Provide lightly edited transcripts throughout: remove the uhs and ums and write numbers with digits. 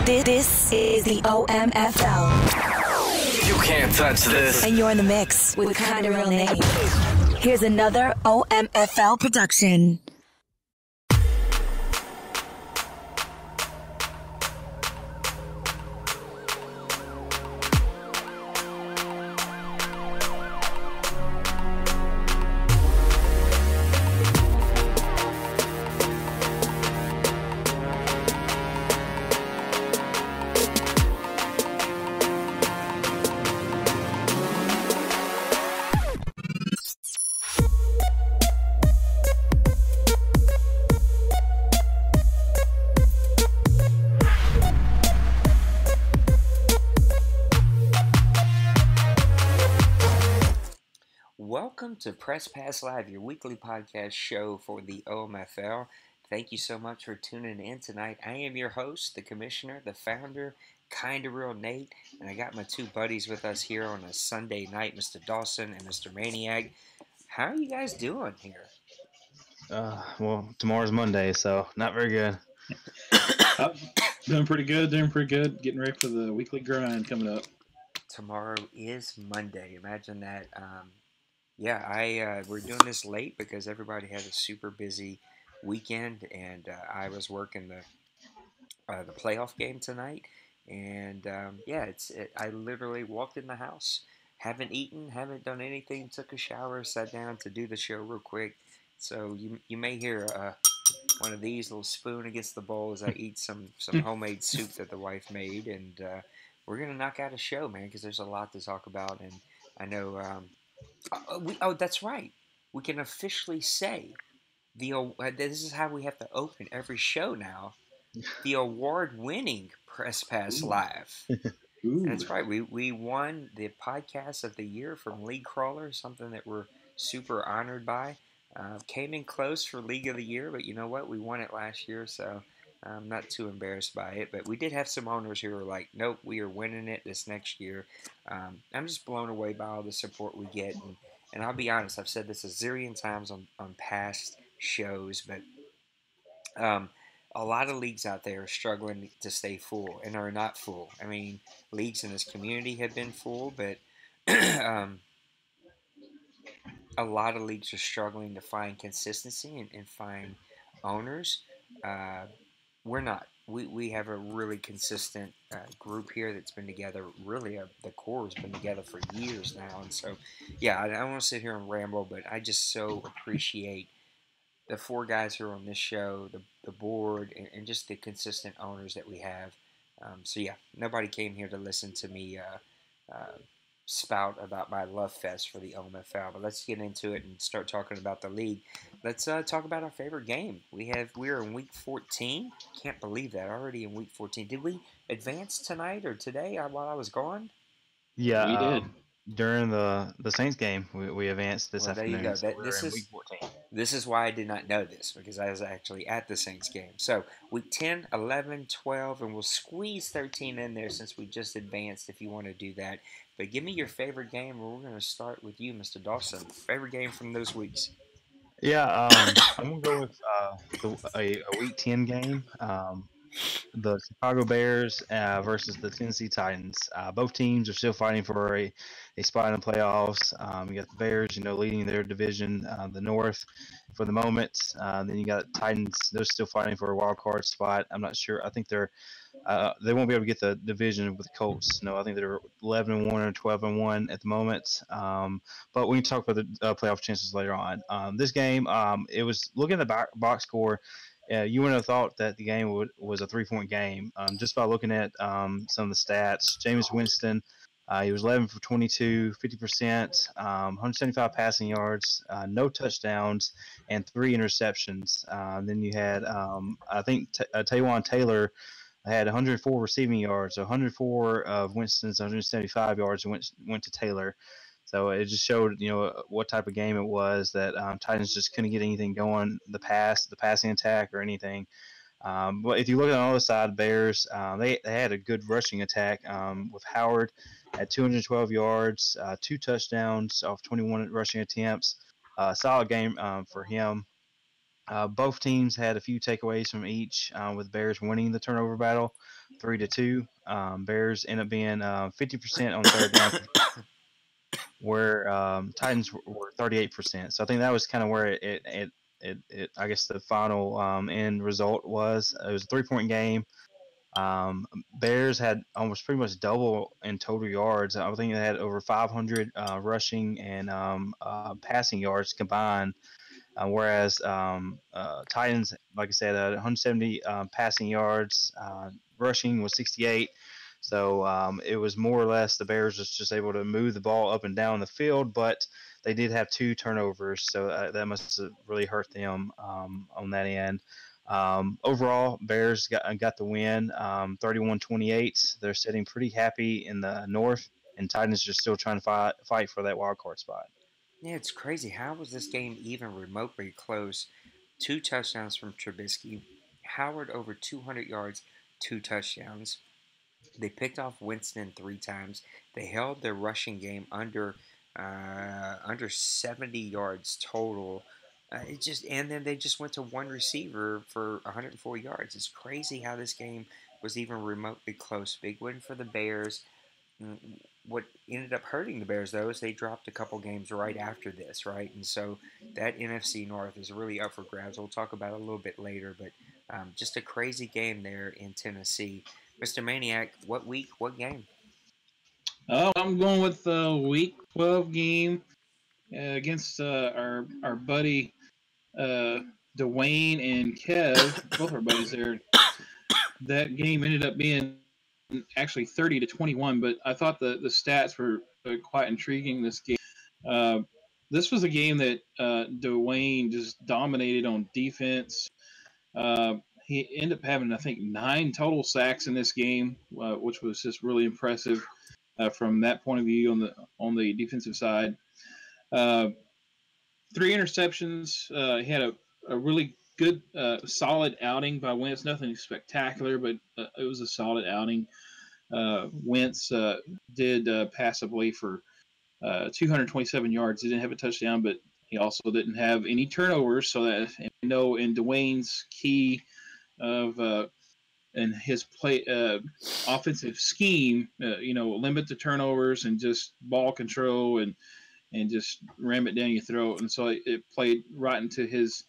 This is the OMFL. You can't touch this. And you're in the mix with KindaRealNate. Here's another OMFL production. Welcome to Press Pass Live, your weekly podcast show for the OMFL. Thank you so much for tuning in tonight. I am your host, the commissioner, the founder, KindaRealNate, and I got my two buddies with us here on a Sunday night, Mr. Dawson and Mr. Maniac. How are you guys doing here? Well, tomorrow's Monday, so not very good. Doing pretty good. Getting ready for the weekly grind coming up. Tomorrow is Monday. Imagine that. We're doing this late because everybody had a super busy weekend, and I was working the playoff game tonight, and I literally walked in the house, haven't eaten, haven't done anything, took a shower, sat down to do the show real quick. So you may hear one of these little spoon against the bowl as I eat some homemade soup that the wife made, and we're gonna knock out a show, man, because there's a lot to talk about, and I know. That's right. We can officially say this is how we have to open every show now. The award-winning Press Pass Live. That's right. We won the podcast of the year from League Crawler, something that we're super honored by. Came in close for League of the Year, but you know what? We won it last year, so I'm not too embarrassed by it. But we did have some owners who were like, nope, we are winning it this next year. I'm just blown away by all the support we get. And I'll be honest, I've said this a zillion times on past shows, but a lot of leagues out there are struggling to stay full and are not full. I mean, leagues in this community have been full, but a lot of leagues are struggling to find consistency and find owners. We're not. We have a really consistent group here that's been together. Really, the core has been together for years now. And so, I don't want to sit here and ramble, but I just so appreciate the four guys who are on this show, the board, and just the consistent owners that we have. Nobody came here to listen to me spout about my love fest for the OMFL, but let's get into it and start talking about the league. Let's talk about our favorite game. We're in week 14. Can't believe that, already in week 14. Did we advance tonight or today while I was gone? Yeah, we did. During the Saints game, we advanced this afternoon. There you go. So we're in week 14. This is why I did not know this, because I was actually at the Saints game. So week 10, 11, 12, and we'll squeeze 13 in there since we just advanced if you want to do that. But give me your favorite game, and we're going to start with you, Mr. Dawson. Favorite game from those weeks? Yeah, I'm going to go with a week 10 game. The Chicago Bears versus the Tennessee Titans. Both teams are still fighting for a spot in the playoffs. You got the Bears, leading their division, the North, for the moment. Then you got Titans; they're still fighting for a wild card spot. I'm not sure. I think they won't be able to get the division with the Colts. No, I think they're 11-1 or 12-1 at the moment. But we can talk about the playoff chances later on. This game, it was looking at the box score. You wouldn't have thought that the game was a 3-point game. Just by looking at some of the stats, Jameis Winston, he was 11 for 22, 50%, 175 passing yards, no touchdowns, and 3 interceptions. Then you had, I think, Taywan Taylor had 104 receiving yards, so 104 of Winston's 175 yards went to Taylor. So it just showed, what type of game it was, that Titans just couldn't get anything going, the passing attack or anything. But if you look at the other side, Bears, they had a good rushing attack with Howard at 212 yards, 2 touchdowns off 21 rushing attempts. Solid game for him. Both teams had a few takeaways from each, with Bears winning the turnover battle 3-2. Bears end up being 50% on third down, where Titans were 38%. So I think that was kind of where I guess the final end result was. It was a 3-point game. Bears had almost pretty much double in total yards. I think they had over 500 rushing and passing yards combined. Whereas Titans, like I said, 170 passing yards, rushing was 68. So it was more or less the Bears was just able to move the ball up and down the field, but they did have 2 turnovers, so that must have really hurt them on that end. Overall, Bears got the win, 31-28. They're sitting pretty happy in the North, and Titans are still trying to fight for that wild card spot. Yeah, it's crazy. How was this game even remotely close? 2 touchdowns from Trubisky. Howard over 200 yards, 2 touchdowns. They picked off Winston 3 times. They held their rushing game under 70 yards total. And then they just went to one receiver for 104 yards. It's crazy how this game was even remotely close. Big win for the Bears. What ended up hurting the Bears, though, is they dropped a couple games right after this, right? And so that NFC North is really up for grabs. We'll talk about it a little bit later, but just a crazy game there in Tennessee. Mr. Maniac, what week, what game? Oh, I'm going with the Week 12 game against our buddy Dwayne and Kev, both our buddies there. That game ended up being actually 30-21, but I thought the stats were quite intriguing this game. This was a game that Dwayne just dominated on defense. He ended up having, I think, 9 total sacks in this game, which was just really impressive from that point of view on the defensive side. 3 interceptions. He had a really good, solid outing by Wentz. Nothing spectacular, but it was a solid outing. Wentz did pass away for 227 yards. He didn't have a touchdown, but he also didn't have any turnovers. So that, in Dwayne's key of and his play offensive scheme, limit the turnovers and just ball control and just ram it down your throat. And so it played right into his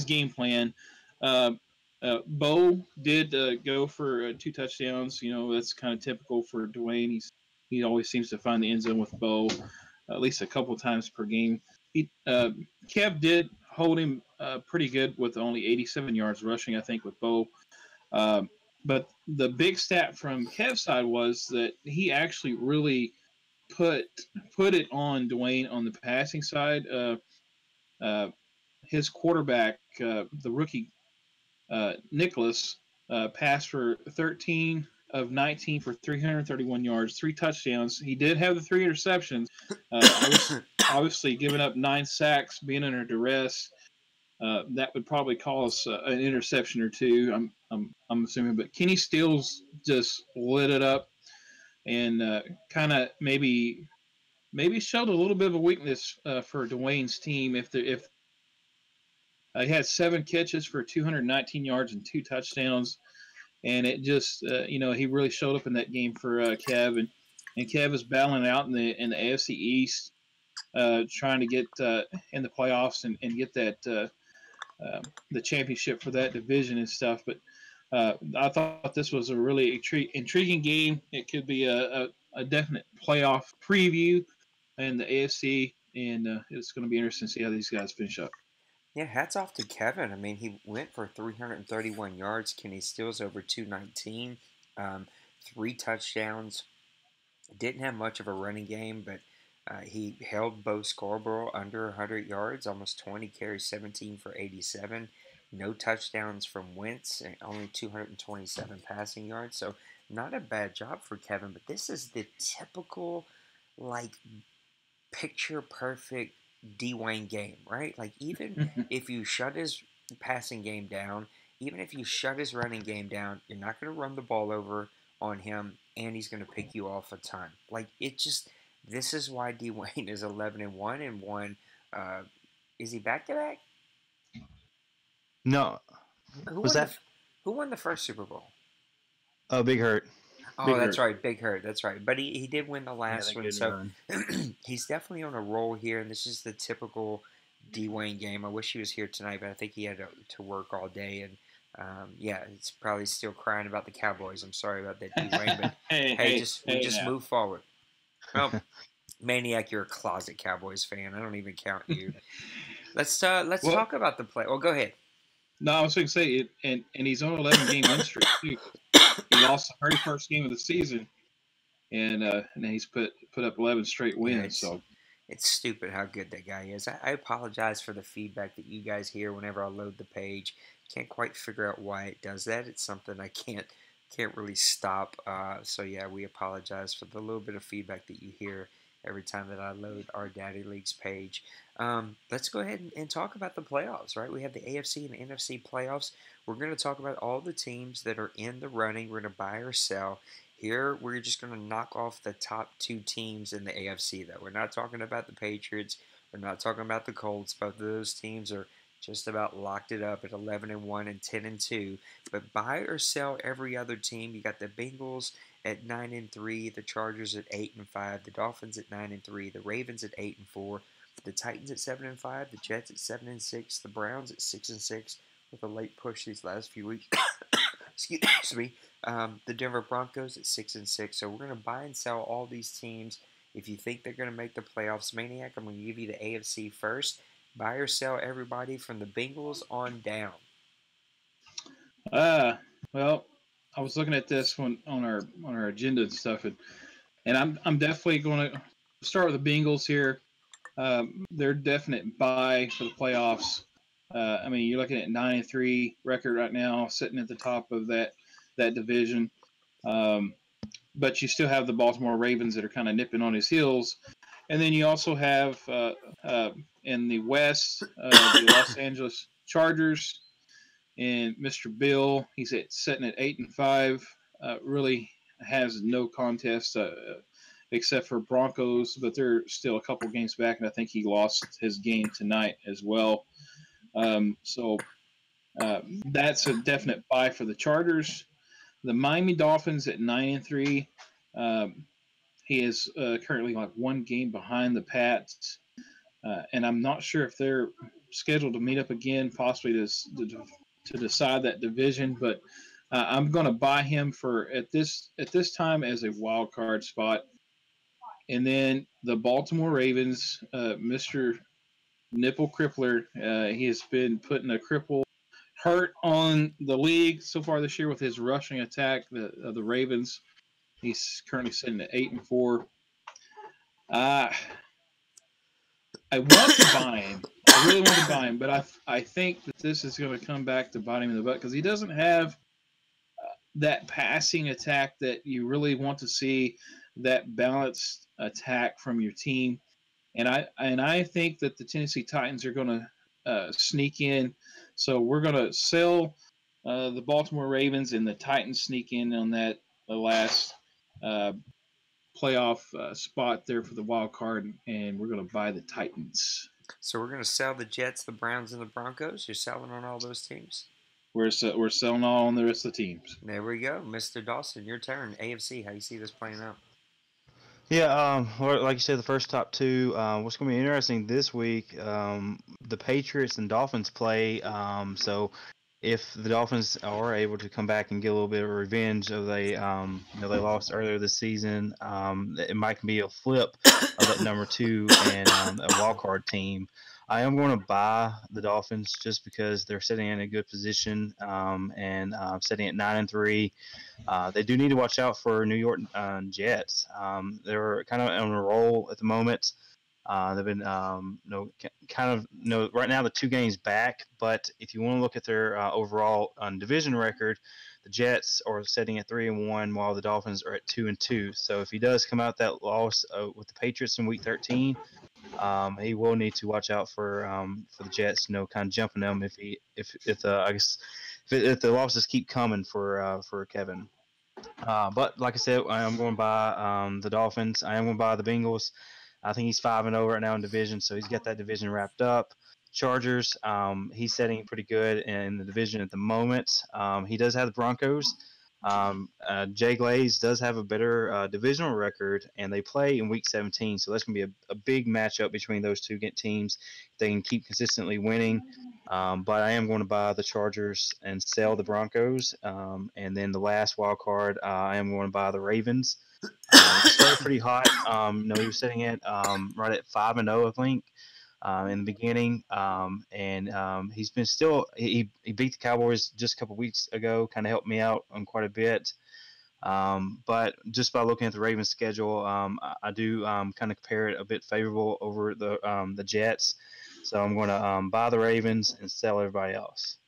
game plan. Bo did go for 2 touchdowns. That's kind of typical for Dwayne. He always seems to find the end zone with Bo at least a couple times per game. Kev did hold him pretty good with only 87 yards rushing, I think, with Bo. But the big stat from Kev's side was that he actually really put it on Dwayne on the passing side. His quarterback, the rookie Nicholas, passed for 13 of 19 for 331 yards, 3 touchdowns. He did have the 3 interceptions. Obviously, giving up 9 sacks, being under duress, that would probably cause an interception or 2. I'm assuming, but Kenny Stills just lit it up and kind of maybe showed a little bit of a weakness for Dwayne's team. If he had 7 catches for 219 yards and 2 touchdowns, and it just he really showed up in that game for Kev, and Kev is battling out in the AFC East, trying to get in the playoffs and get that the championship for that division and stuff. But I thought this was a really intriguing game. It could be a definite playoff preview in the AFC, and it's going to be interesting to see how these guys finish up. Yeah, hats off to Kevin. I mean, he went for 331 yards. Kenny Stills over 219, 3 touchdowns. Didn't have much of a running game, but he held Bo Scarborough under 100 yards, almost 20 carries, 17 for 87. No touchdowns from Wentz, only 227 passing yards. So not a bad job for Kevin, but this is the typical, picture perfect Dwayne game, right? Even if you shut his passing game down, even if you shut his running game down, you're not going to run the ball over on him, and he's going to pick you off a ton. This is why Dwayne is 11-1 and 1. Is he back to back? No, Who was won the that f- Who won the first Super Bowl? Big Hurt? Oh, Big that's Hurt. right, Big Hurt. That's right. But he did win the Yeah, last they one, good so run. he's definitely on a roll here. And this is the typical Dwayne game. I wish he was here tonight, but I think he had to work all day. And yeah, he's probably still crying about the Cowboys. I'm sorry about that, Dwayne, but hey, we just now. move forward. Well, Maniac, you're a closet Cowboys fan. I don't even count you. Let's Well, talk about the play. Well, go ahead. no, I was going to say it, and he's on 11-game win streak too. He lost the very first game of the season, and then he's put up 11 straight Yeah, wins. So it's stupid how good that guy is. I apologize for the feedback that you guys hear whenever I load the page. Can't quite figure out why it does that. It's something I can't really stop. So yeah, we apologize for the little bit of feedback that you hear every time that I load our Daddy Leagues page. Let's go ahead and talk about the playoffs, right? We have the AFC and NFC playoffs. We're going to talk about all the teams that are in the running. We're going to buy or sell. Here, we're just going to knock off the top two teams in the AFC, though. We're not talking about the Patriots. We're not talking about the Colts. Both of those teams are just about locked it up at 11-1 and 10-2. But buy or sell every other team. You got the Bengals at 9-3, the Chargers at 8-5, the Dolphins at 9-3, the Ravens at 8-4, the Titans at 7-5, the Jets at 7-6, the Browns at 6-6 with a late push these last few weeks. Excuse me. The Denver Broncos at 6-6. So we're going to buy and sell all these teams. If you think they're going to make the playoffs, Maniac, I'm going to give you the AFC first. Buy or sell everybody from the Bengals on down. well, I was looking at this one on our agenda and stuff, and I'm definitely going to start with the Bengals here. They're definite buy for the playoffs. I mean, you're looking at 9-3 record right now, sitting at the top of that division. But you still have the Baltimore Ravens that are kind of nipping on his heels, and then you also have in the West the Los Angeles Chargers and Mr. Bill. He's sitting at 8-5. Really has no contest except for Broncos, but they're still a couple games back, and I think he lost his game tonight as well. So that's a definite buy for the Chargers. The Miami Dolphins at 9-3. He is currently like one game behind the Pats, and I'm not sure if they're scheduled to meet up again, possibly to decide that division. But I'm going to buy him for at this time as a wild card spot. And then the Baltimore Ravens, Mr. Nipple Crippler, he has been putting a cripple hurt on the league so far this year with his rushing attack. The Ravens, he's currently sitting at 8-4. I want to buy him. I really want to buy him, but I think that this is going to come back to bite him in the butt because he doesn't have that passing attack that you really want to see, that balanced attack from your team. And I think that the Tennessee Titans are going to sneak in. So we're going to sell the Baltimore Ravens, and the Titans sneak in on that the last playoff spot there for the wild card, and we're going to buy the Titans. So we're going to sell the Jets, the Browns, and the Broncos. You're selling on all those teams? We're selling all on the rest of the teams. There we go. Mr. Dawson, your turn. AFC, how do you see this playing out? Yeah, like you said, the first top two. What's going to be interesting this week? The Patriots and Dolphins play. So if the Dolphins are able to come back and get a little bit of revenge of they lost earlier this season, it might be a flip of that number two and a wild card team. I am going to buy the Dolphins just because they're sitting in a good position and sitting at 9-3. They do need to watch out for New York Jets. They're kind of on a roll at the moment. They've been, right now the 2 games back. But if you want to look at their overall division record, the Jets are sitting at 3-1, while the Dolphins are at 2-2. So if he does come out that loss with the Patriots in Week 13, he will need to watch out for the Jets, kind of jumping them if the losses keep coming for Kevin. But like I said, I am going to buy the Dolphins. I am going to buy the Bengals. I think he's 5-0 right now in division, so he's got that division wrapped up. Chargers, he's setting pretty good in the division at the moment. He does have the Broncos. Jay Glaze does have a better divisional record, and they play in Week 17, so that's going to be a big matchup between those two teams. They can keep consistently winning, but I am going to buy the Chargers and sell the Broncos. And then the last wild card, I am going to buy the Ravens. It started pretty hot. He was sitting at right at 5-0, I think, in the beginning, and he's been still. He beat the Cowboys just a couple weeks ago. Kind of helped me out on quite a bit. But just by looking at the Ravens' schedule, I do kind of compare it a bit favorable over the Jets. So I'm going to buy the Ravens and sell everybody else.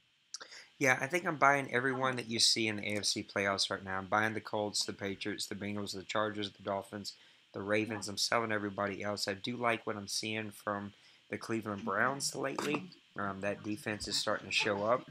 Yeah, I think I'm buying everyone that you see in the AFC playoffs right now. I'm buying the Colts, the Patriots, the Bengals, the Chargers, the Dolphins, the Ravens. I'm selling everybody else. I do like what I'm seeing from the Cleveland Browns lately. That defense is starting to show up.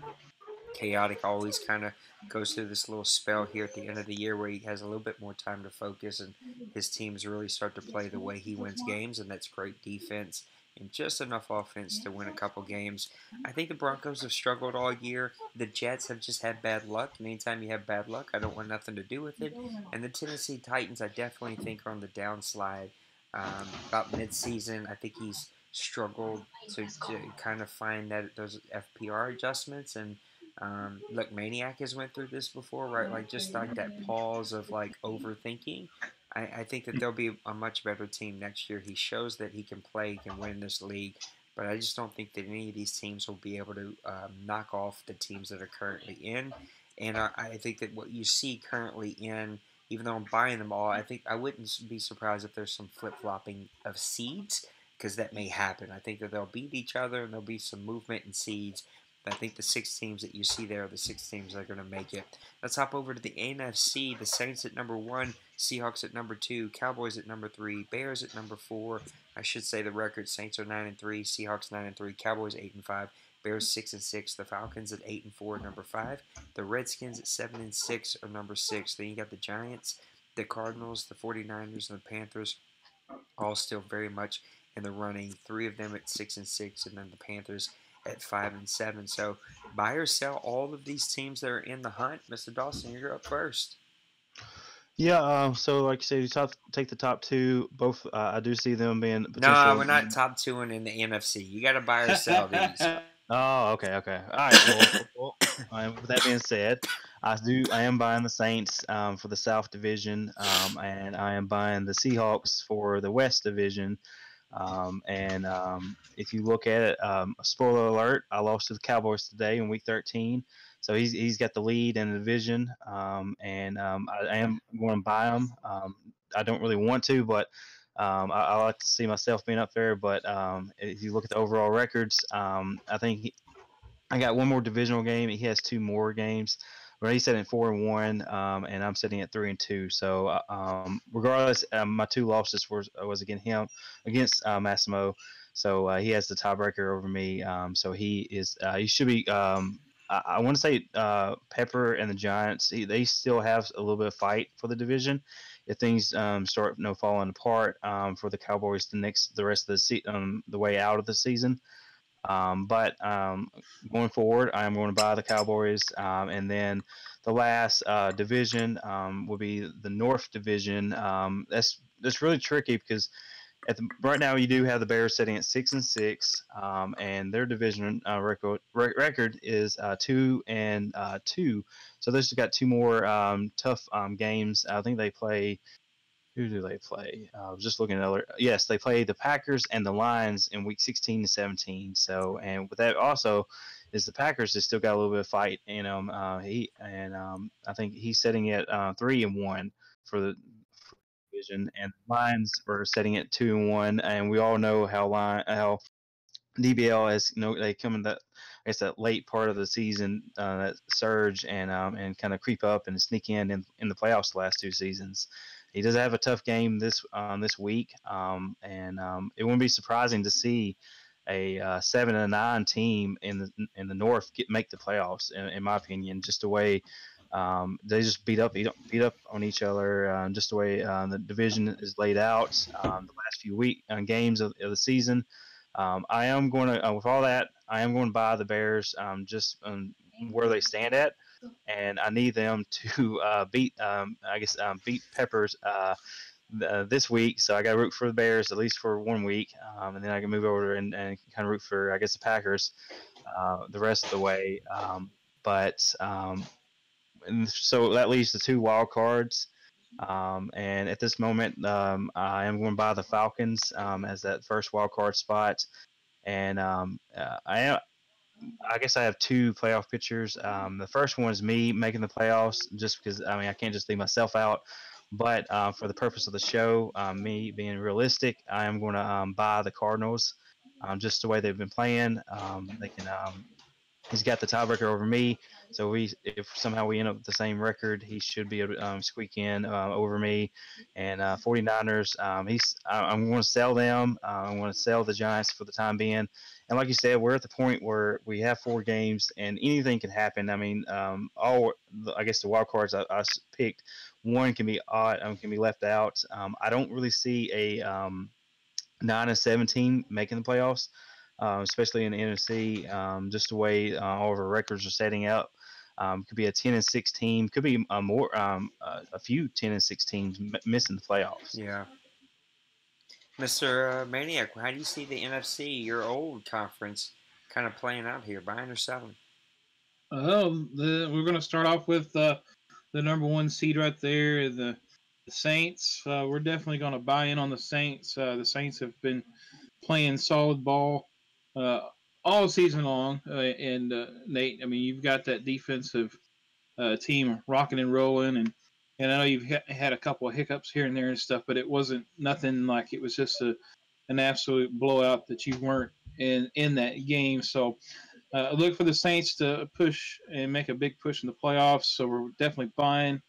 Chaotic always kind of goes through this little spell here at the end of the year where he has a little bit more time to focus and his teams really start to play the way he wins games, and that's great defense and just enough offense to win a couple games. I think the Broncos have struggled all year. The Jets have just had bad luck, and anytime you have bad luck, I don't want nothing to do with it. And the Tennessee Titans, I definitely think are on the downslide. About mid-season, I think he's struggled to kind of find those FPR adjustments and look, Maniac has went through this before, right? Like just like that pause of like overthinking. I think that they'll be a much better team next year. He shows that he can play, he can win this league, but I just don't think that any of these teams will be able to knock off the teams that are currently in. And I think that what you see currently in, even though I'm buying them all, I think I wouldn't be surprised if there's some flip flopping of seeds because that may happen. I think that they'll beat each other and there'll be some movement in seeds. I think the 6 teams that you see there are the 6 teams that are going to make it. Let's hop over to the NFC. The Saints at number 1, Seahawks at number 2, Cowboys at number 3, Bears at number 4. I should say the record: Saints are 9-3, Seahawks 9-3, Cowboys 8-5, Bears 6-6, the Falcons at 8-4, number 5, the Redskins at 7-6 are number 6. Then you got the Giants, the Cardinals, the 49ers, and the Panthers, all still very much in the running. 3 of them at 6-6, and then the Panthers at 5-7. So buy or sell all of these teams that are in the hunt. Mr. Dawson, you're up first. Yeah, so like you said, take the top 2. Both, I do see them being potential. No, we're not top 2 in the NFC. You got to buy or sell these. Oh, okay. All right. Well, with that being said, I am buying the Saints for the South Division, and I am buying the Seahawks for the West Division. If you look at it, spoiler alert, I lost to the Cowboys today in Week 13. So he's got the lead in the division, I am going to buy him. I don't really want to, but I like to see myself being up there. But if you look at the overall records, I think I got one more divisional game. He has 2 more games. But he's sitting at 4-1, and I'm sitting at 3-2. So regardless, my 2 losses was against Massimo. So he has the tiebreaker over me. So he should be. I want to say Pepper and the Giants. They still have a little bit of fight for the division. If things start falling apart for the Cowboys the rest of the way out of the season. But going forward, I'm going to buy the Cowboys, and then the last division will be the North Division. That's really tricky because right now you do have the Bears sitting at 6-6, and their division record is 2-2. So they've got 2 more tough games. I think they play. Who do they play? I was just looking at other. Yes, they play the Packers and the Lions in week 16 and 17. So, and with that also is the Packers has still got a little bit of fight in them. I think he's setting at 3-1 for the division, and the Lions are setting at 2-1. And we all know how DBL is, they come in that late part of the season, that surge and kind of creep up and sneak in the playoffs the last 2 seasons. He does have a tough game this week, and it wouldn't be surprising to see a 7-9 team in the North make the playoffs. In my opinion, just the way they just beat up on each other, just the way the division is laid out. The last few games of the season. I am going to, with all that, I am going to buy the Bears just where they stand at, and I need them to beat Peppers this week. So I got to root for the Bears at least for 1 week, and then I can move over and kind of root for, I guess, the Packers the rest of the way. And so that leaves the 2 wild cards. And at this moment, I am going to buy the Falcons as that first wild card spot. And I guess I have 2 playoff pictures. The first one is me making the playoffs, just because I can't just leave myself out. But for the purpose of the show, me being realistic, I am going to buy the Cardinals, just the way they've been playing. They can. He's got the tiebreaker over me. So if somehow we end up with the same record, he should be able to squeak in over me. And 49ers, I'm going to sell them. I'm going to sell the Giants for the time being. And like you said, we're at the point where we have 4 games and anything can happen. I guess the wild cards I picked, one can be can be left out. I don't really see a 9-17 making the playoffs, especially in the NFC. Just the way all of our records are setting up, could be a 10-6 team, could be a few 10-6 teams missing the playoffs. Yeah. Mr. Maniac, how do you see the NFC, your old conference, kind of playing out here, buying or selling? We're going to start off with the number 1 seed right there, the Saints. We're definitely going to buy in on the Saints. The Saints have been playing solid ball all season long. And Nate, you've got that defensive team rocking and rolling, and I know you've had a couple of hiccups here and there and stuff, but it wasn't nothing like it was just an absolute blowout that you weren't in that game. So look for the Saints to push and make a big push in the playoffs. So we're definitely buying.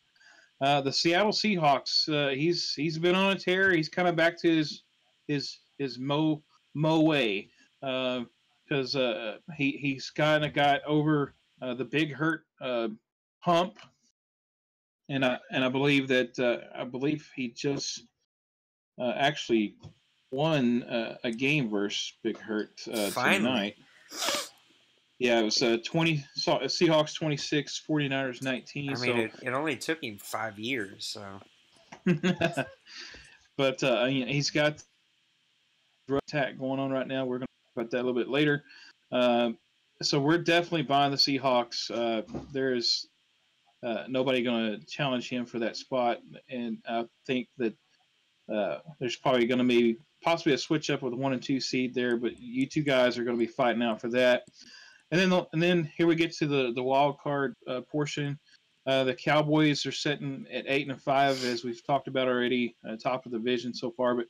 The Seattle Seahawks, he's been on a tear. He's kind of back to his Mo way, because he's kind of got over the big hurt hump, and I believe that he just actually won a game versus Big Hurt tonight. Yeah, it was 20 Seahawks 26, 49ers 19. It only took him 5 years, so. But he's got drug attack going on right now. We're going to talk about that a little bit later. So we're definitely buying the Seahawks. There's nobody going to challenge him for that spot, and I think that there's probably going to be possibly a switch up with 1 and 2 seed there, but you 2 guys are going to be fighting out for that. And then here we get to the wild card portion. The Cowboys are sitting at 8-5, as we've talked about already, top of the division so far. But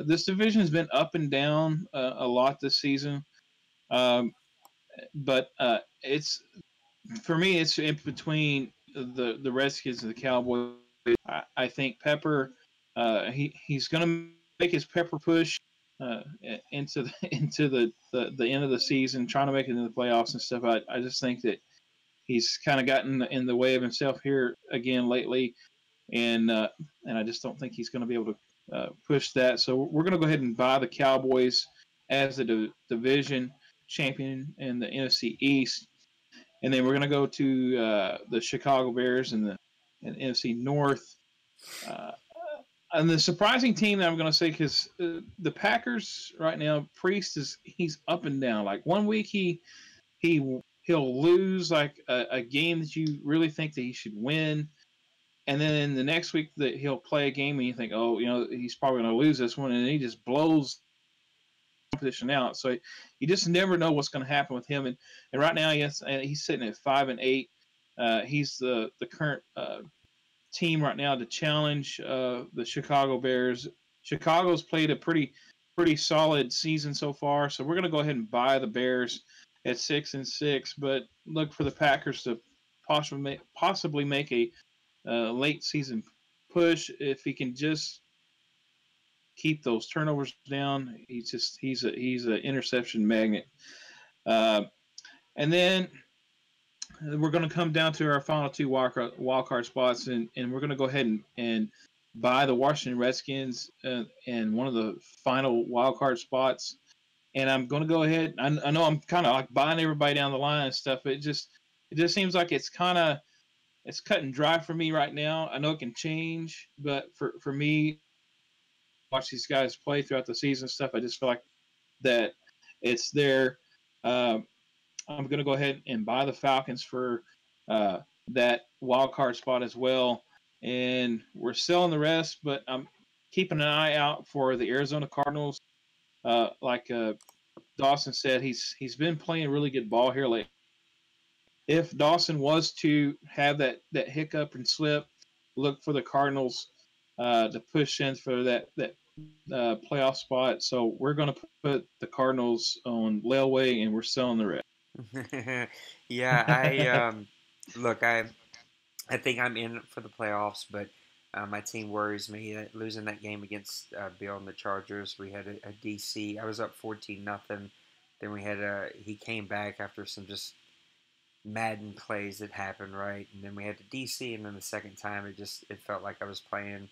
this division has been up and down a lot this season. But it's, for me, it's in between the Redskins and the Cowboys. I think Pepper, he's going to make his Pepper push into the end of the season, trying to make it into the playoffs and stuff. I just think that he's kind of gotten in the way of himself here again lately, and I just don't think he's going to be able to push that. So we're going to go ahead and buy the Cowboys as the division champion in the NFC East, and then we're going to go to the Chicago Bears in the NFC North. And the surprising team that I'm going to say, because the Packers right now, Priest he's up and down. Like 1 week he'll lose like a game that you really think that he should win, and then the next week that he'll play a game and you think, oh, he's probably going to lose this one, and he just blows competition out. So you just never know what's going to happen with him. And right now, yes, he's sitting at 5-8. He's the current team right now to challenge the Chicago Bears. Chicago's played a pretty solid season so far, so we're going to go ahead and buy the Bears at 6-6, but look for the Packers to possibly make a late season push if he can just keep those turnovers down. He's an interception magnet. And then we're going to come down to our final 2 wild card spots, and we're going to go ahead and buy the Washington Redskins and one of the final wild card spots. and I'm going to go ahead. I know I'm kind of like buying everybody down the line and stuff. It just seems like it's cut and dry for me right now. I know it can change, but for me, watch these guys play throughout the season and stuff. I just feel like that it's there. I'm going to go ahead and buy the Falcons for that wild card spot as well, and we're selling the rest. But I'm keeping an eye out for the Arizona Cardinals. Like Dawson said, he's been playing really good ball here lately. If Dawson was to have that hiccup and slip, look for the Cardinals to push in for that playoff spot. So we're going to put the Cardinals on layaway, and we're selling the rest. Yeah, I look, I think I'm in for the playoffs, but my team worries me that losing that game against Bill and the Chargers. We had a DC. I was up 14-0. Then we had he came back after some just Madden plays that happened, right? And then we had the DC, and then the second time it felt like I was playing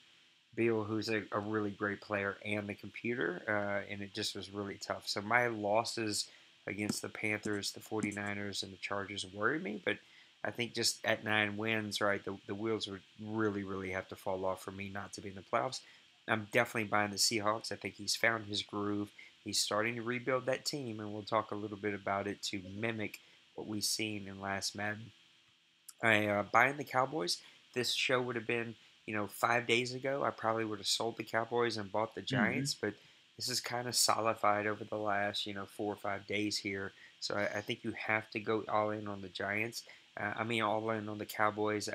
Bill, who's a really great player, and the computer, and it just was really tough. So my losses against the Panthers, the 49ers, and the Chargers worry me, but I think just at 9 wins, right, the wheels would really, really have to fall off for me not to be in the playoffs. I'm definitely buying the Seahawks. I think he's found his groove. He's starting to rebuild that team, and we'll talk a little bit about it to mimic what we've seen in last Madden. Buying the Cowboys. This show would have been, 5 days ago. I probably would have sold the Cowboys and bought the Giants, but this is kind of solidified over the last, 4 or 5 days here. So I think you have to go all in on the Giants. All in on the Cowboys.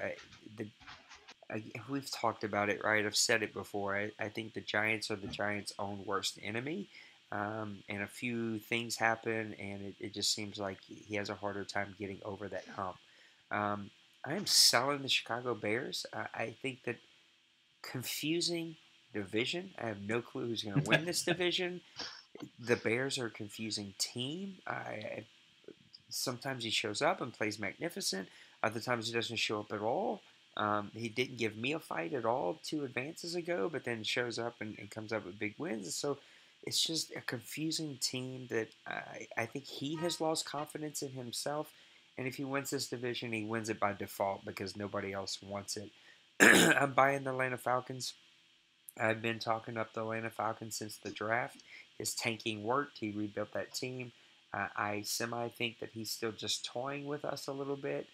We've talked about it, right? I've said it before. I think the Giants are the Giants' own worst enemy. And a few things happen, and it just seems like he has a harder time getting over that hump. I am selling the Chicago Bears. I think that confusing division. I have no clue who's going to win this division. The Bears are a confusing team. Sometimes he shows up and plays magnificent. Other times he doesn't show up at all. He didn't give me a fight at all 2 advances ago, but then shows up and comes up with big wins. So it's just a confusing team that I think he has lost confidence in himself. And if he wins this division, he wins it by default because nobody else wants it. I'm buying the Atlanta Falcons. I've been talking up the Atlanta Falcons since the draft. His tanking worked. He rebuilt that team. I think that he's still just toying with us a little bit.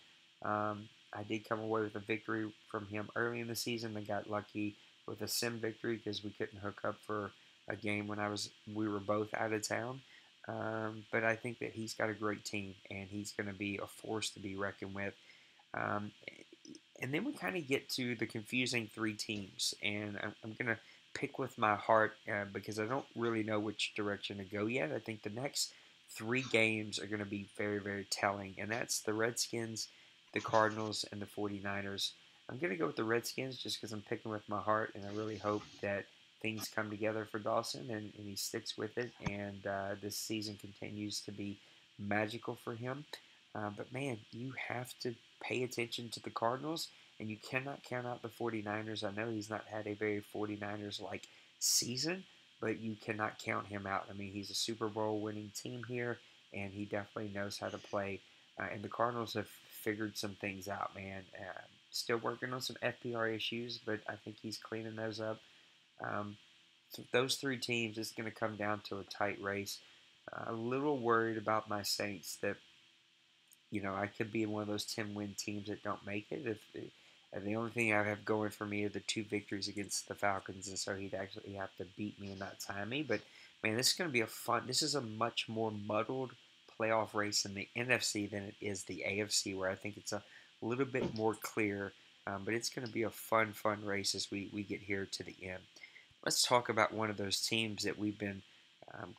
I did come away with a victory from him early in the season and got lucky with a sim victory because we couldn't hook up for a game when we were both out of town. But I think that he's got a great team, and he's going to be a force to be reckoned with. And then we kind of get to the confusing 3 teams, and I'm going to pick with my heart because I don't really know which direction to go yet. I think the next 3 games are going to be very, very telling, and that's the Redskins, the Cardinals, and the 49ers. I'm going to go with the Redskins just because I'm picking with my heart, and I really hope that things come together for Dawson and he sticks with it, and this season continues to be magical for him. But man, you have to pay attention to the Cardinals, and you cannot count out the 49ers. I know he's not had a very 49ers-like season, but you cannot count him out. I mean, he's a Super Bowl winning team here, and he definitely knows how to play. And the Cardinals have figured some things out, man. Still working on some FPR issues, but I think he's cleaning those up. So those 3 teams, it's going to come down to a tight race. A little worried about my Saints that, I could be one of those 10-win teams that don't make it. And the only thing I have going for me are the 2 victories against the Falcons, and so he'd actually have to beat me and not tie me. But, man, this is going to be this is a much more muddled playoff race in the NFC than it is the AFC, where I think it's a little bit more clear. But it's going to be a fun race as we get here to the end. Let's talk about one of those teams that we've been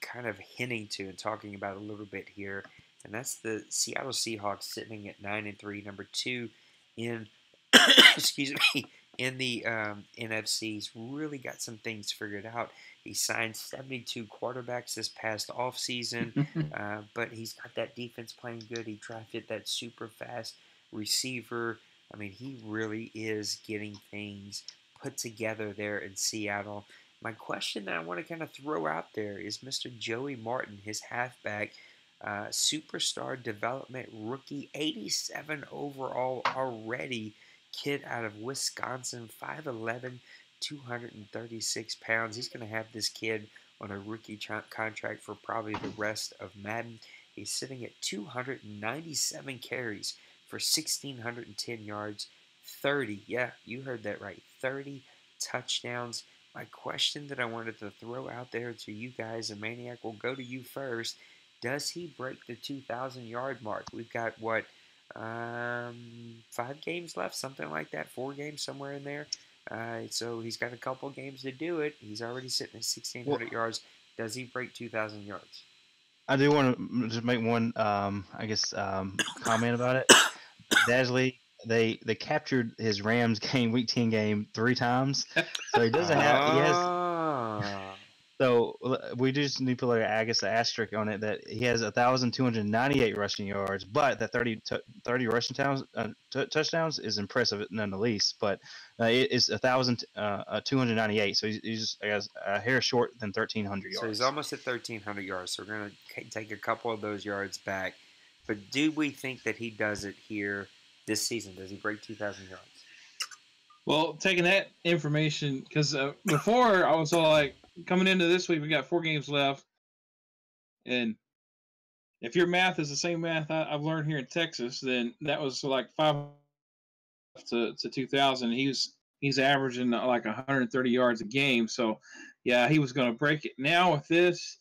kind of hinting to and talking about a little bit here, and that's the Seattle Seahawks, sitting at 9-3, number 2 in excuse me, in the NFC. He's really got some things figured out. He signed 72 quarterbacks this past offseason, but he's got that defense playing good. He drafted that super fast receiver. I mean, he really is getting things put together there in Seattle. My question that I want to kind of throw out there is Mr. Joey Martin, his halfback, superstar development rookie, 87 overall already, kid out of Wisconsin, 5'11", 236 pounds. He's going to have this kid on a rookie contract for probably the rest of Madden. He's sitting at 297 carries for 1,610 yards, 30, yeah, you heard that right, 30 touchdowns. My question that I wanted to throw out there to you guys, and Maniac, will go to you first. Does he break the 2,000-yard mark? We've got, what, 5 games left, something like that, 4 games, somewhere in there. So he's got a couple games to do it. He's already sitting at 1,600 yards. Does he break 2,000 yards? I do want to just make one, comment about it. Dasley, they captured his Rams game, Week 10 game, 3 times, so he doesn't have. He has. So we just need to put an asterisk on it that he has 1,298 rushing yards, but that 30 rushing touchdowns is impressive none the least. But it is 1,298, so he's just a hair short than 1,300 yards. So he's almost at 1,300 yards. So we're going to take a couple of those yards back. But do we think that he does it here this season? Does he break 2,000 yards? Well, taking that information, because before I was all like, coming into this week, we got 4 games left. And if your math is the same math I've learned here in Texas, then that was like 5 to 2,000. He's averaging like 130 yards a game. So, yeah, he was going to break it. Now with this,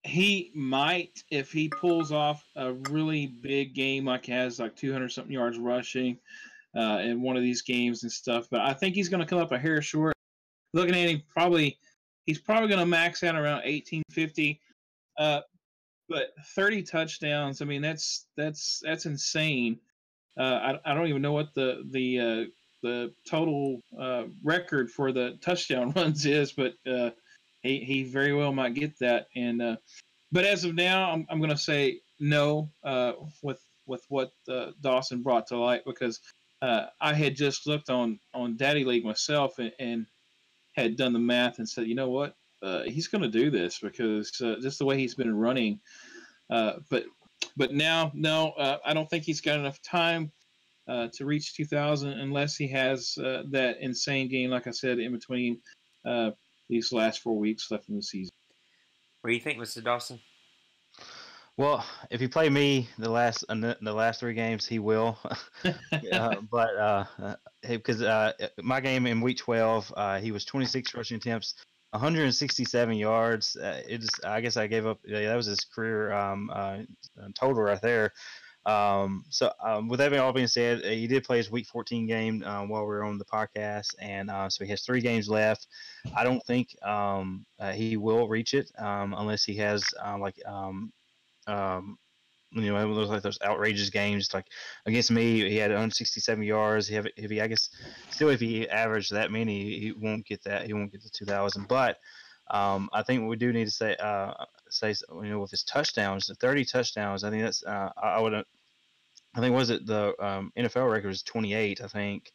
he might, if he pulls off a really big game, like he has like 200-something yards rushing in one of these games and stuff. But I think he's going to come up a hair short. Looking at him, he's probably going to max out around 1,850. But 30 touchdowns, I mean, that's insane. I don't even know what the total record for the touchdown runs is, but he very well might get that. And but as of now, I'm going to say no with what Dawson brought to light, because I had just looked on Daddy League myself and had done the math and said, you know what, he's going to do this because just the way he's been running. But now, no, I don't think he's got enough time to reach 2,000 unless he has that insane game, like I said, in between these last 4 weeks left in the season. What do you think, Mr. Dawson? Well, if you play me the last 3 games, he will. Because my game in Week 12, he was 26 rushing attempts, 167 yards. I guess I gave up. Yeah, that was his career total right there. With that all being said, he did play his Week 14 game while we were on the podcast, and so he has 3 games left. I don't think he will reach it unless he has those like those outrageous games. Like against me, he had 167 yards. If he averaged that many, he won't get that. He won't get the 2,000. But I think what we do need to say with his touchdowns, the 30 touchdowns. I think that's I think was it the NFL record is 28. I think.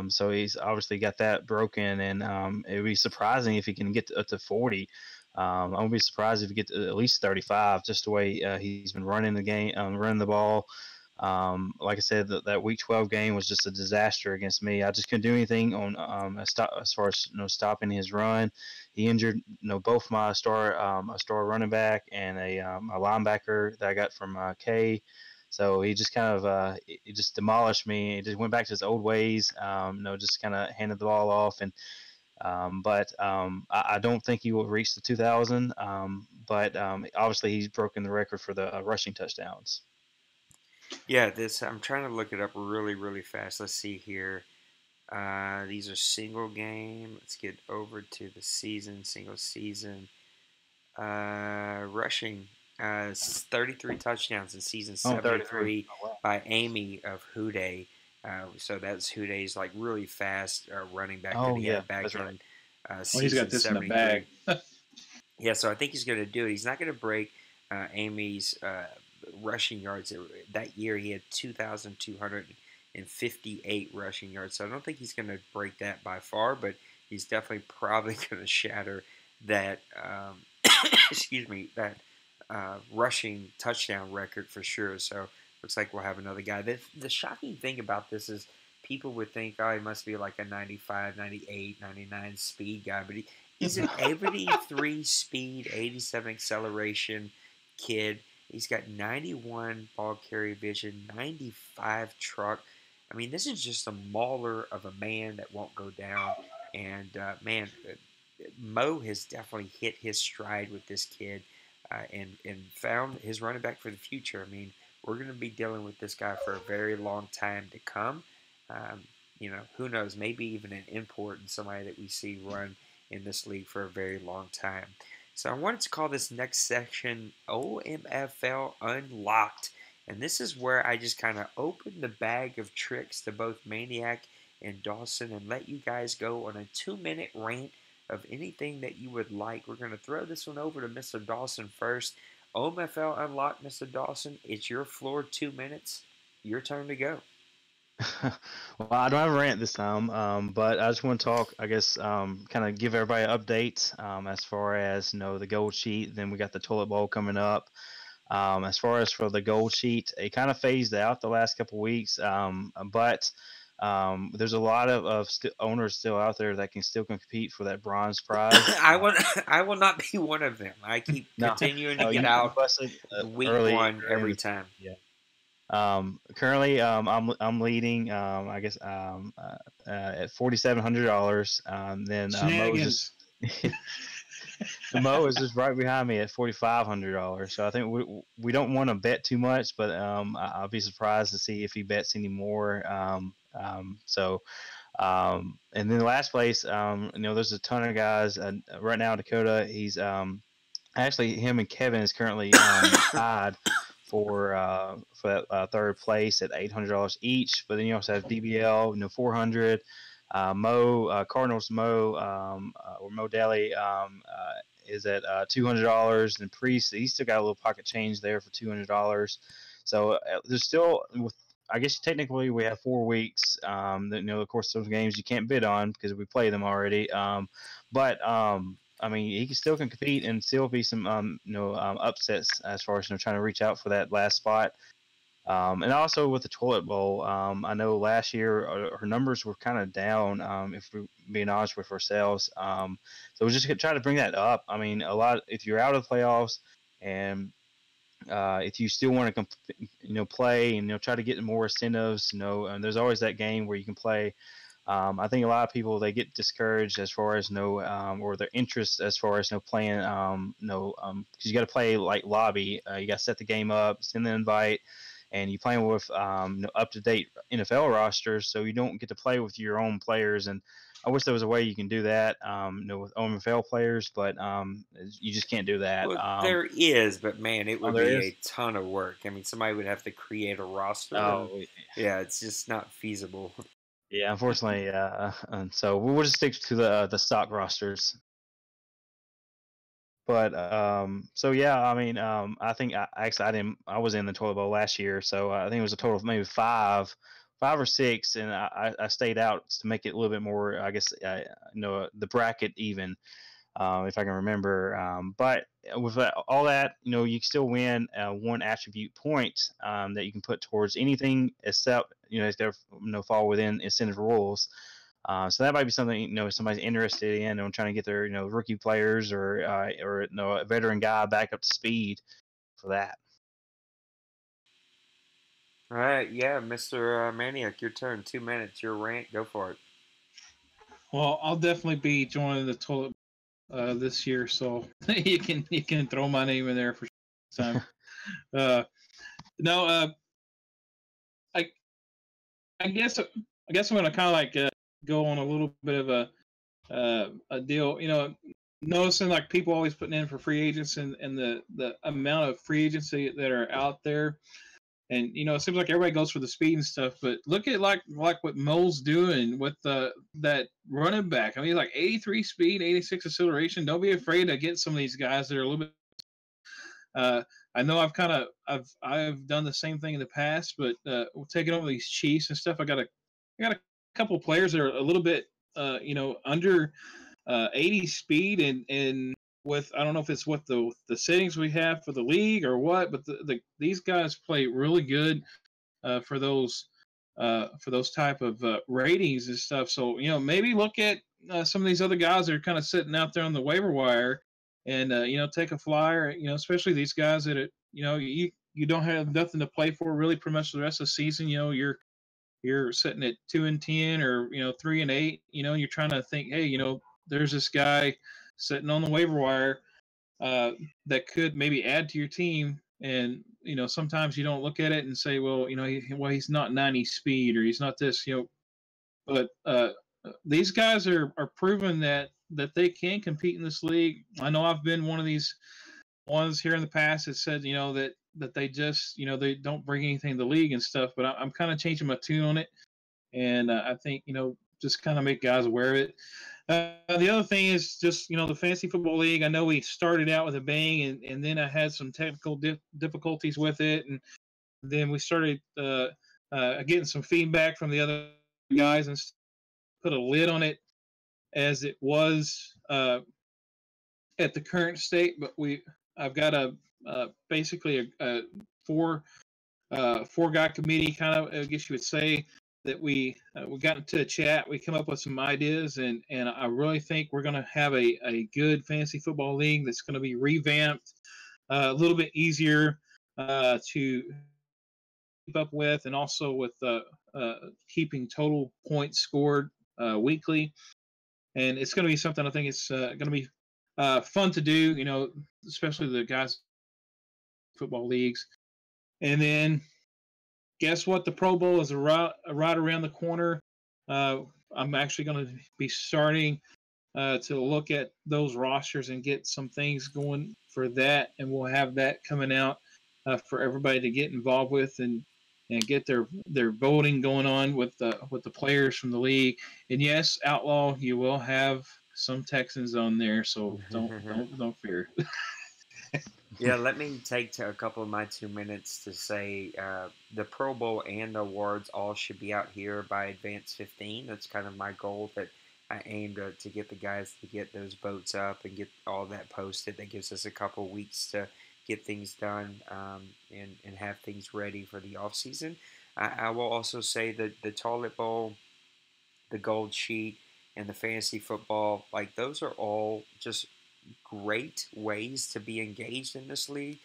So he's obviously got that broken, and it would be surprising if he can get up to 40. I won't be surprised if he gets at least 35, just the way he's been running the game, running the ball. Like I said, that Week 12 game was just a disaster against me. I just couldn't do anything on as far as stopping his run. He injured both my star running back and a linebacker that I got from K. So he just kind of he just demolished me. He just went back to his old ways. Just kind of handed the ball off and. I don't think he will reach the 2,000. But obviously he's broken the record for the rushing touchdowns. Yeah, I'm trying to look it up really, really fast. Let's see here. These are single game. Let's get over to the single season. Rushing, 33 touchdowns in season 73 by Amy of Houday. So that's Houday's like really fast running back that he had back in season he's got this 73. In the bag. Yeah, so I think he's going to do it. He's not going to break Amy's rushing yards. That year he had 2,258 rushing yards. So I don't think he's going to break that by far, but he's definitely probably going to shatter that excuse me, that rushing touchdown record for sure. So looks like we'll have another guy. The shocking thing about this is people would think, oh, he must be like a 95, 98, 99 speed guy, but he's an 83 speed, 87 acceleration kid. He's got 91 ball carrier vision, 95 truck. I mean, this is just a mauler of a man that won't go down. And man, Mo has definitely hit his stride with this kid, and found his running back for the future. I mean, we're going to be dealing with this guy for a very long time to come. Who knows? Maybe even an import and somebody that we see run in this league for a very long time. So I wanted to call this next section OMFL Unlocked. And this is where I just kind of open the bag of tricks to both Maniac and Dawson and let you guys go on a 2-minute rant of anything that you would like. We're going to throw this one over to Mr. Dawson first. OMFL Unlocked, Mr. Dawson. It's your floor, 2 minutes. Your turn to go. Well, I don't have a rant this time, but I just want to talk, I guess, kind of give everybody an update as far as, the gold sheet. Then we got the toilet bowl coming up. As far as for the gold sheet, it kind of phased out the last couple weeks, but there's a lot of owners still out there that can still compete for that bronze prize. I will not be one of them. I keep continuing to get out week one every time. Yeah. Currently, I'm leading. I guess at $4,700. Then Mo is just right behind me at $4,500. So I think we don't want to bet too much, but I'll be surprised to see if he bets any more. And then last place, there's a ton of guys right now. Dakota, he's actually him and Kevin is currently tied for that third place at $800 each. But then you also have DBL, 400. Cardinals or Mo Daly is at $200, and Priest, he still got a little pocket change there for $200. So there's still, I guess technically we have 4 weeks. Of course, those games you can't bid on because we play them already. But I mean, he still can compete and still be some upsets as far as trying to reach out for that last spot. And also with the toilet bowl, I know last year her numbers were kind of down, if we're being honest with ourselves. So we just try to bring that up. I mean, if you're out of the playoffs and if you still want to, play and try to get more incentives, and there's always that game where you can play. I think a lot of people, they get discouraged as far as or their interest as far as playing, because you got to play like lobby. You got to set the game up, send the invite, and you playing with up-to-date NFL rosters, so you don't get to play with your own players. And I wish there was a way you can do that, with OMFL players, but you just can't do that. Well, there is, but man, it would be a ton of work. I mean, somebody would have to create a roster. Yeah, it's just not feasible. Yeah, unfortunately, and so we'll just stick to the stock rosters. But so yeah, I mean, I think I was in the toilet bowl last year, so I think it was a total of maybe five or six, and I stayed out to make it a little bit more, I guess, the bracket even, if I can remember. But with all that, you can still win one attribute point that you can put towards anything except if they fall within incentive rules. So that might be something if somebody's interested in and trying to get their rookie players or a veteran guy back up to speed for that. All right, yeah, Mr. Maniac, your turn. 2 minutes, your rant. Go for it. Well, I'll definitely be joining the toilet this year, so you can throw my name in there for time. I guess I'm gonna kind of like go on a little bit of a deal. Noticing like people always putting in for free agents and the amount of free agency that are out there. And it seems like everybody goes for the speed and stuff, but look at like what Mo's doing with that running back. I mean, like 83 speed, 86 acceleration. Don't be afraid to get some of these guys that are a little bit. I know I've done the same thing in the past, but taking over these Chiefs and stuff, I got a couple players that are a little bit under 80 speed, and with, I don't know if it's what the settings we have for the league or what, but these guys play really good for those type of ratings and stuff. So maybe look at some of these other guys that are kind of sitting out there on the waiver wire, and take a flyer. Especially these guys that you don't have nothing to play for really pretty much the rest of the season. You're sitting at 2-10 or 3-8. You're trying to think, hey, there's this guy sitting on the waiver wire that could maybe add to your team. And sometimes you don't look at it and say, well, he's not 90 speed, or he's not this, but these guys are proven that they can compete in this league. I know I've been one of these ones here in the past that said, that they just, they don't bring anything to the league and stuff, but I'm kind of changing my tune on it. And I think, just kind of make guys aware of it. The other thing is just, the Fantasy Football League. I know we started out with a bang, and then I had some technical difficulties with it. And then we started getting some feedback from the other guys and put a lid on it as it was at the current state. But I've got basically a four guy committee, kind of, I guess you would say, that we got into a chat. We come up with some ideas, and I really think we're going to have a good fantasy football league that's going to be revamped, a little bit easier to keep up with, and also with keeping total points scored weekly. And it's going to be something, I think it's going to be fun to do, especially the guys football leagues. And then guess what? The Pro Bowl is right around the corner. I'm actually going to be starting to look at those rosters and get some things going for that, and we'll have that coming out for everybody to get involved with, and get their voting going on with the players from the league. And yes, Outlaw, you will have some Texans on there, so don't fear. Yeah, let me take a couple of my 2 minutes to say the Pro Bowl and the awards all should be out here by Advance 15. That's kind of my goal, that I aim to get the guys to get those votes up and get all that posted. That gives us a couple of weeks to get things done and have things ready for the off season. I will also say that the Toilet Bowl, the Gold Sheet, and the Fantasy Football, like, those are all just great ways to be engaged in this league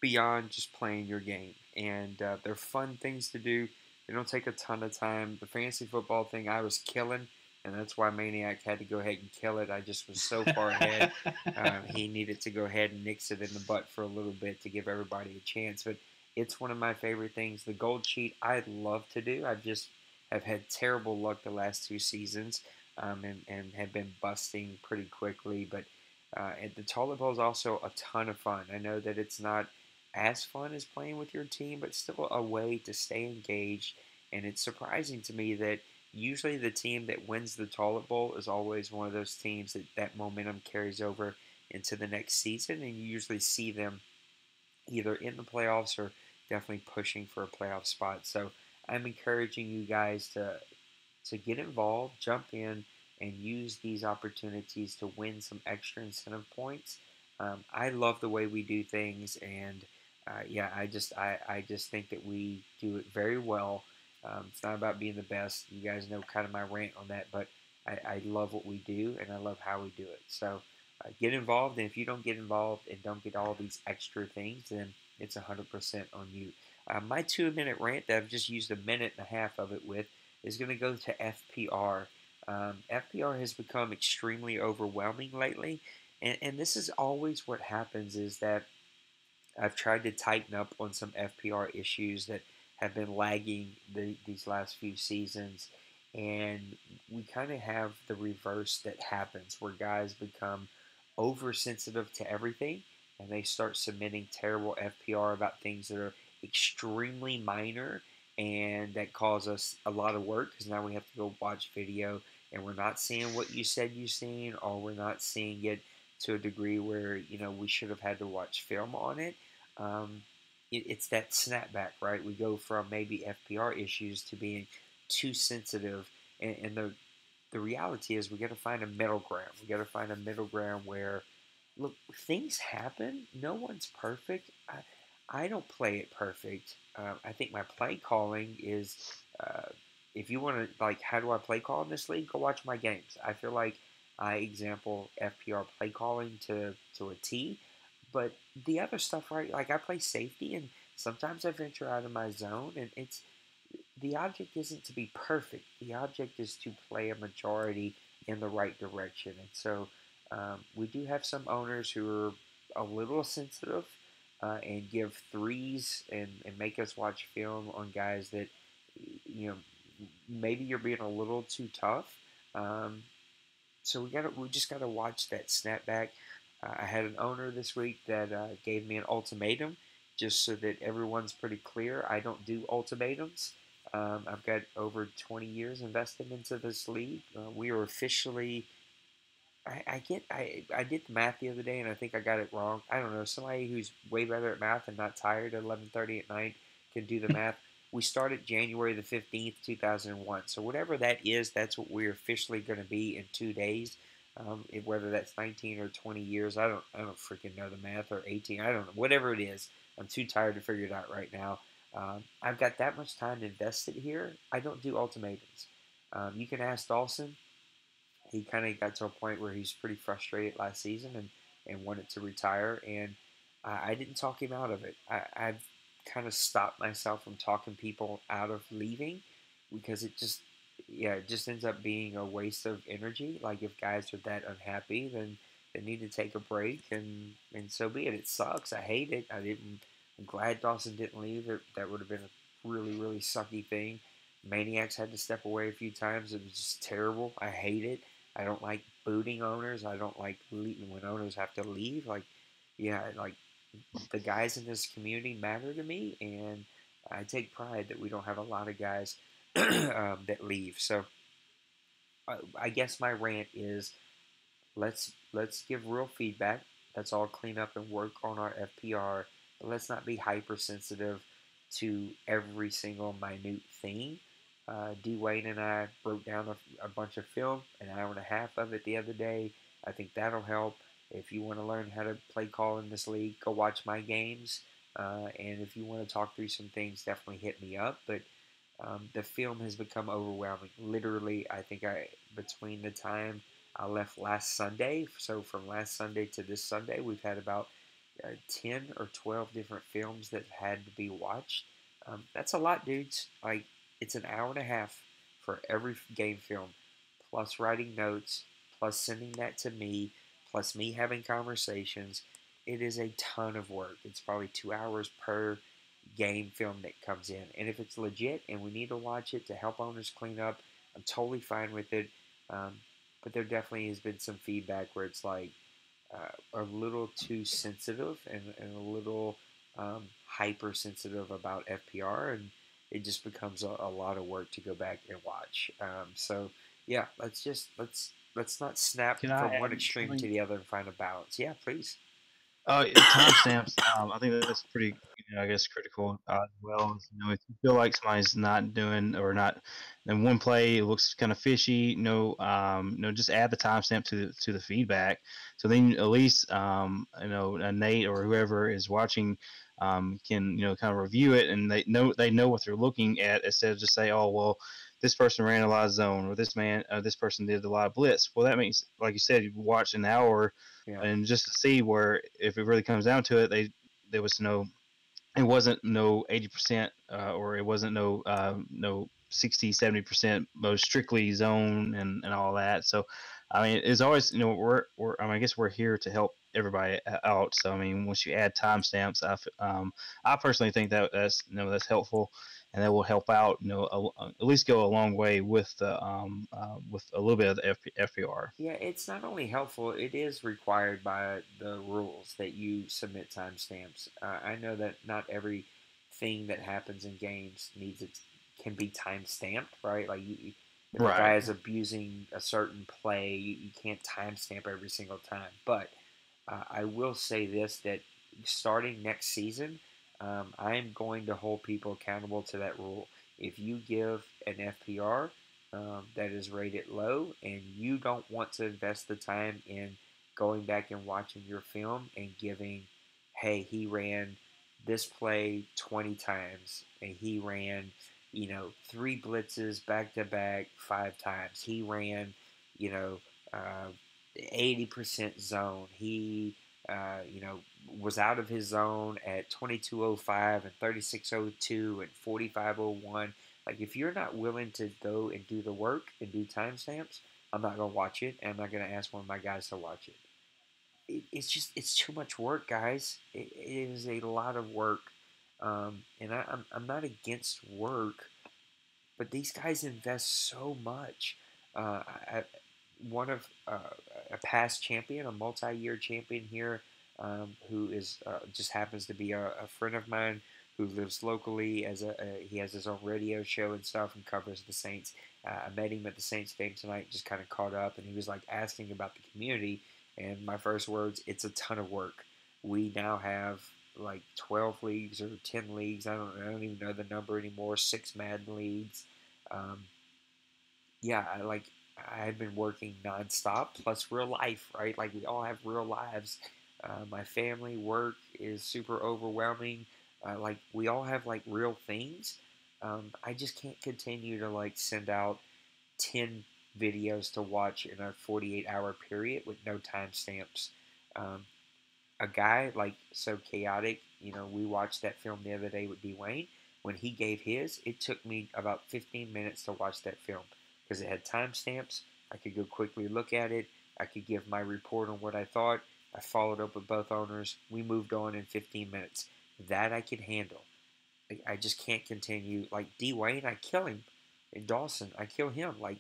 beyond just playing your game. And they're fun things to do. They don't take a ton of time. The fantasy football thing I was killing, and that's why Maniac had to go ahead and kill it. I just was so far ahead. He needed to go ahead and nix it in the butt for a little bit to give everybody a chance. But it's one of my favorite things. The Gold Sheet I love to do. I just have had terrible luck the last 2 seasons and have been busting pretty quickly. But and the toilet bowl is also a ton of fun. I know that it's not as fun as playing with your team, but still a way to stay engaged. And it's surprising to me that usually the team that wins the toilet bowl is always one of those teams that momentum carries over into the next season, and you usually see them either in the playoffs or definitely pushing for a playoff spot. So I'm encouraging you guys to get involved, jump in, and use these opportunities to win some extra incentive points. I love the way we do things, and I just think that we do it very well. It's not about being the best. You guys know kind of my rant on that, but I love what we do, and I love how we do it. So get involved, and if you don't get involved and don't get all these extra things, then it's 100% on you. My 2-minute rant that I've just used a minute and a half of it with is going to go to FPR. FPR has become extremely overwhelming lately, and this is always what happens, is that I've tried to tighten up on some FPR issues that have been lagging these last few seasons, and we kind of have the reverse that happens, where guys become oversensitive to everything, and they start submitting terrible FPR about things that are extremely minor, and that cause us a lot of work, because now we have to go watch video, and we're not seeing what you said you seen, or we're not seeing it to a degree where we should have had to watch film on it. It's that snapback, right? We go from maybe FPR issues to being too sensitive, and the reality is we got to find a middle ground. We got to find a middle ground where, look, things happen. No one's perfect. I don't play it perfect. I think my play calling is, uh, if you want to, like, how do I play call in this league? Go watch my games. I feel like I example FPR play calling to a T. But the other stuff, right? Like, I play safety, and sometimes I venture out of my zone, and it's the object isn't to be perfect. The object is to play a majority in the right direction. And so we do have some owners who are a little sensitive and give threes and make us watch film on guys that, you know, maybe you're being a little too tough. Um, so we just gotta watch that snapback. I had an owner this week that gave me an ultimatum, just so that everyone's pretty clear. I don't do ultimatums. I've got over 20 years invested into this league. We are officially. I did the math the other day and I think I got it wrong. I don't know. Somebody who's way better at math and not tired at 11:30 at night can do the math. We started January the 15th, 2001. So whatever that is, that's what we're officially going to be in 2 days. Whether that's 19 or 20 years, I don't freaking know the math, or 18. I don't know. Whatever it is, I'm too tired to figure it out right now. I've got that much time invested here. I don't do ultimatums. You can ask Dawson. He kind of got to a point where he's pretty frustrated last season and wanted to retire. And I didn't talk him out of it. I've kind of stopped myself from talking people out of leaving, because it just ends up being a waste of energy. Like, if guys are that unhappy, then they need to take a break, and so be it. It sucks. I hate it. I'm glad Dawson didn't leave. That would have been a really, really sucky thing. Maniacs had to step away a few times. It was just terrible. I hate it. I don't like booting owners. I don't like when owners have to leave. Like, yeah, like, the guys in this community matter to me, and I take pride that we don't have a lot of guys that leave. So I guess my rant is, let's give real feedback. Let's all clean up and work on our FPR, but let's not be hypersensitive to every single minute thing. Dwayne and I broke down a bunch of film, an hour and a half of it the other day. I think that'll help. If you want to learn how to play call in this league, go watch my games. And if you want to talk through some things, definitely hit me up. But the film has become overwhelming. Literally, I think between the time I left last Sunday, so from last Sunday to this Sunday, we've had about 10 or 12 different films that had to be watched. That's a lot, dudes. Like, it's an hour and a half for every game film, plus writing notes, plus sending that to me, plus me having conversations. It is a ton of work. It's probably 2 hours per game film that comes in. And if it's legit and we need to watch it to help owners clean up, I'm totally fine with it. Um, but there definitely has been some feedback where it's like a little too sensitive and a little hypersensitive about FPR, and it just becomes a lot of work to go back and watch. So yeah, let's not snap Can I from one add extreme to something? the other and find a balance. Yeah, please. Timestamps. I think that's pretty, I guess, critical as well. If you feel like somebody's not doing or not, in one play it looks kind of fishy. Just add the timestamp to the feedback. So then at least, Nate or whoever is watching, can kind of review it, and they know what they're looking at, instead of just say, oh well, this person ran a lot of zone, or this person did a lot of blitz. Well, that means, like you said, you watch an hour, Yeah. and just to see where, if it really comes down to it, there was it wasn't no 80%, or it wasn't no 60-70%, most strictly zone and all that. So I mean, it's always, I mean, I guess we're here to help everybody out. So I mean, once you add timestamps, I personally think that's helpful, and that will help out, at least go a long way with with a little bit of the FPR. Yeah, it's not only helpful, it is required by the rules that you submit timestamps. I know that not everything that happens in games can be time stamped, right? Like, if a guy Right. is abusing a certain play, you can't timestamp every single time. But I will say this, that starting next season, I am going to hold people accountable to that rule. If you give an FPR, that is rated low, and you don't want to invest the time in going back and watching your film and giving, hey, he ran this play 20 times, and he ran, 3 blitzes back to back 5 times. He ran, you know, 80% zone. He, was out of his zone at 22:05 and 36:02 and 45:01. Like, if you're not willing to go and do the work and do timestamps, I'm not gonna watch it, and I'm not gonna ask one of my guys to watch it. It's too much work, guys. It is a lot of work, and I'm not against work, but these guys invest so much. I, one of a past champion, a multi-year champion here, who is just happens to be a friend of mine who lives locally. He has his own radio show and stuff and covers the Saints. I met him at the Saints game tonight, just kind of caught up, and he was like asking about the community. And my first words, it's a ton of work. We now have like 12 leagues or 10 leagues. I don't even know the number anymore. 6 Madden leagues. Um, yeah, I've been working nonstop plus real life, right? Like, we all have real lives. My family work is super overwhelming. Like, we all have like real things. I just can't continue to like send out 10 videos to watch in a 48-hour period with no timestamps. Um, a guy like so chaotic, we watched that film the other day with Dwayne. When he gave his, it took me about 15 minutes to watch that film because it had timestamps. I could go quickly look at it. I could give my report on what I thought. I followed up with both owners. We moved on in 15 minutes. That I could handle. I just can't continue. Like, Dwayne, I kill him. And Dawson, I kill him. Like,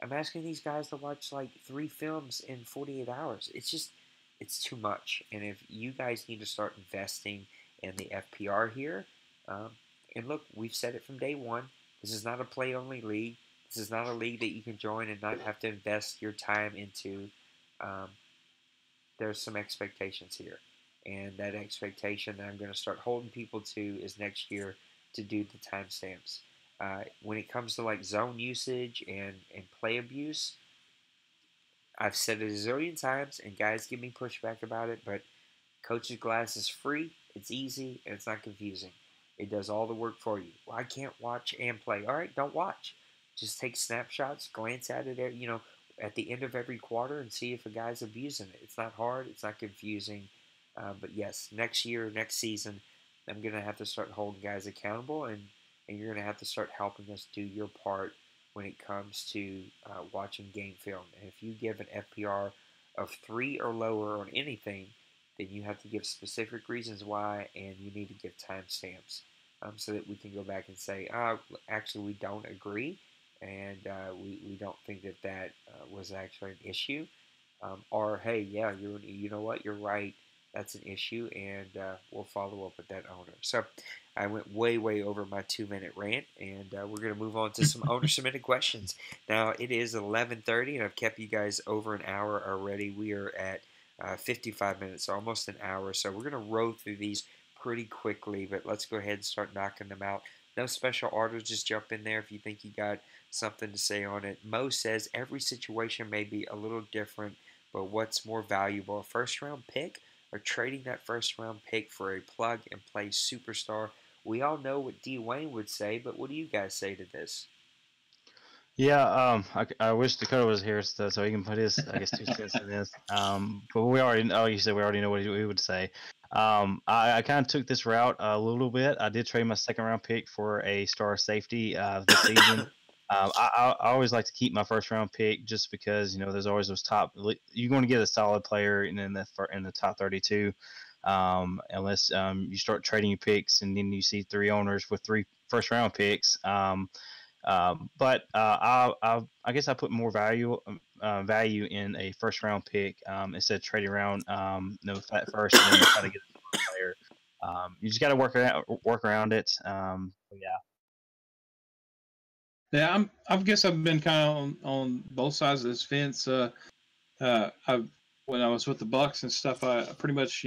I'm asking these guys to watch like 3 films in 48 hours. It's too much. And if you guys need to start investing in the FPR here, and look, we've said it from day one. This is not a play-only league. This is not a league that you can join and not have to invest your time into. Um, there's some expectations here. And that expectation that I'm going to start holding people to is next year to do the timestamps. When it comes to like zone usage and play abuse, I've said it a zillion times, and guys give me pushback about it, but Coach's Glass is free, it's easy, and it's not confusing. It does all the work for you. Well, I can't watch and play. All right, don't watch. Just take snapshots, glance at it, at the end of every quarter, and see if a guy's abusing it. It's not hard. It's not confusing. But yes, next year, next season, I'm going to have to start holding guys accountable, and you're going to have to start helping us do your part when it comes to watching game film. And if you give an FPR of 3 or lower on anything, then you have to give specific reasons why, and you need to give timestamps so that we can go back and say, actually, we don't agree, and we don't think that was actually an issue. Or, hey, yeah, you know what, you're right, that's an issue, and we'll follow up with that owner. So I went way, way over my 2-minute rant, and we're going to move on to some owner-submitted questions. Now, it is 11:30, and I've kept you guys over an hour already. We are at 55 minutes, almost an hour. So we're going to roll through these pretty quickly, but let's go ahead and start knocking them out. No special orders, just jump in there if you think you got something to say on it. Mo says, every situation may be a little different, but what's more valuable, a first-round pick or trading that first-round pick for a plug-and-play superstar? We all know what D. Wayne would say, but what do you guys say to this? Yeah, I wish Dakota was here so he can put his, I guess, 2 cents in this. But we already, you said we already know what he would say. I kind of took this route a little bit. I did trade my 2nd-round pick for a star safety this season. I always like to keep my 1st-round pick just because there's always those top. You're going to get a solid player in the top 32, unless you start trading your picks and then you see 3 owners with 3 first-round picks. But I guess I put more value in a 1st-round pick instead of trading around that first and then try to get a player. You just got to work around it. Yeah. Yeah, I guess I've been kind of on both sides of this fence. When I was with the Bucks and stuff, I pretty much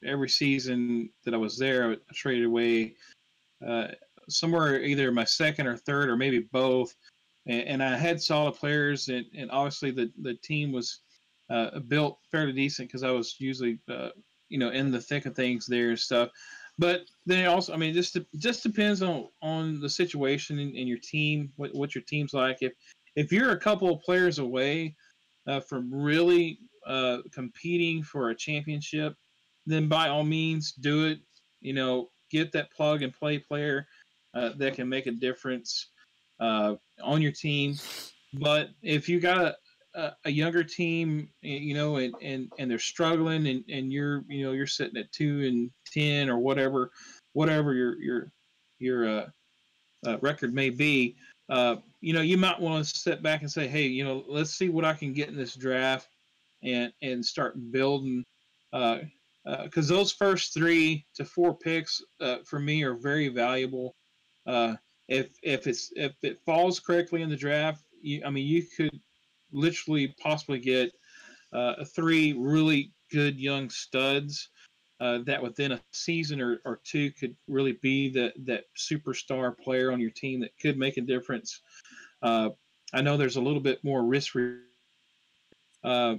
every season that I was there, I traded away somewhere either my 2nd or 3rd or maybe both and I had solid players, and obviously the team was built fairly decent because I was usually in the thick of things there and stuff. But then also, I mean, just depends on the situation and your team, what your team's like. If you're a couple of players away from really competing for a championship, then by all means do it. Get that plug and play player that can make a difference on your team. But if you got a younger team, and they're struggling, and you're sitting at 2-10 or whatever your record may be, you might want to step back and say, hey, let's see what I can get in this draft, and start building. Because those first 3 to 4 picks for me are very valuable. Uh, if it falls correctly in the draft, you could literally possibly get 3 really good young studs that within a season or 2 could really be that superstar player on your team that could make a difference. Uh, I know there's a little bit more risk, uh,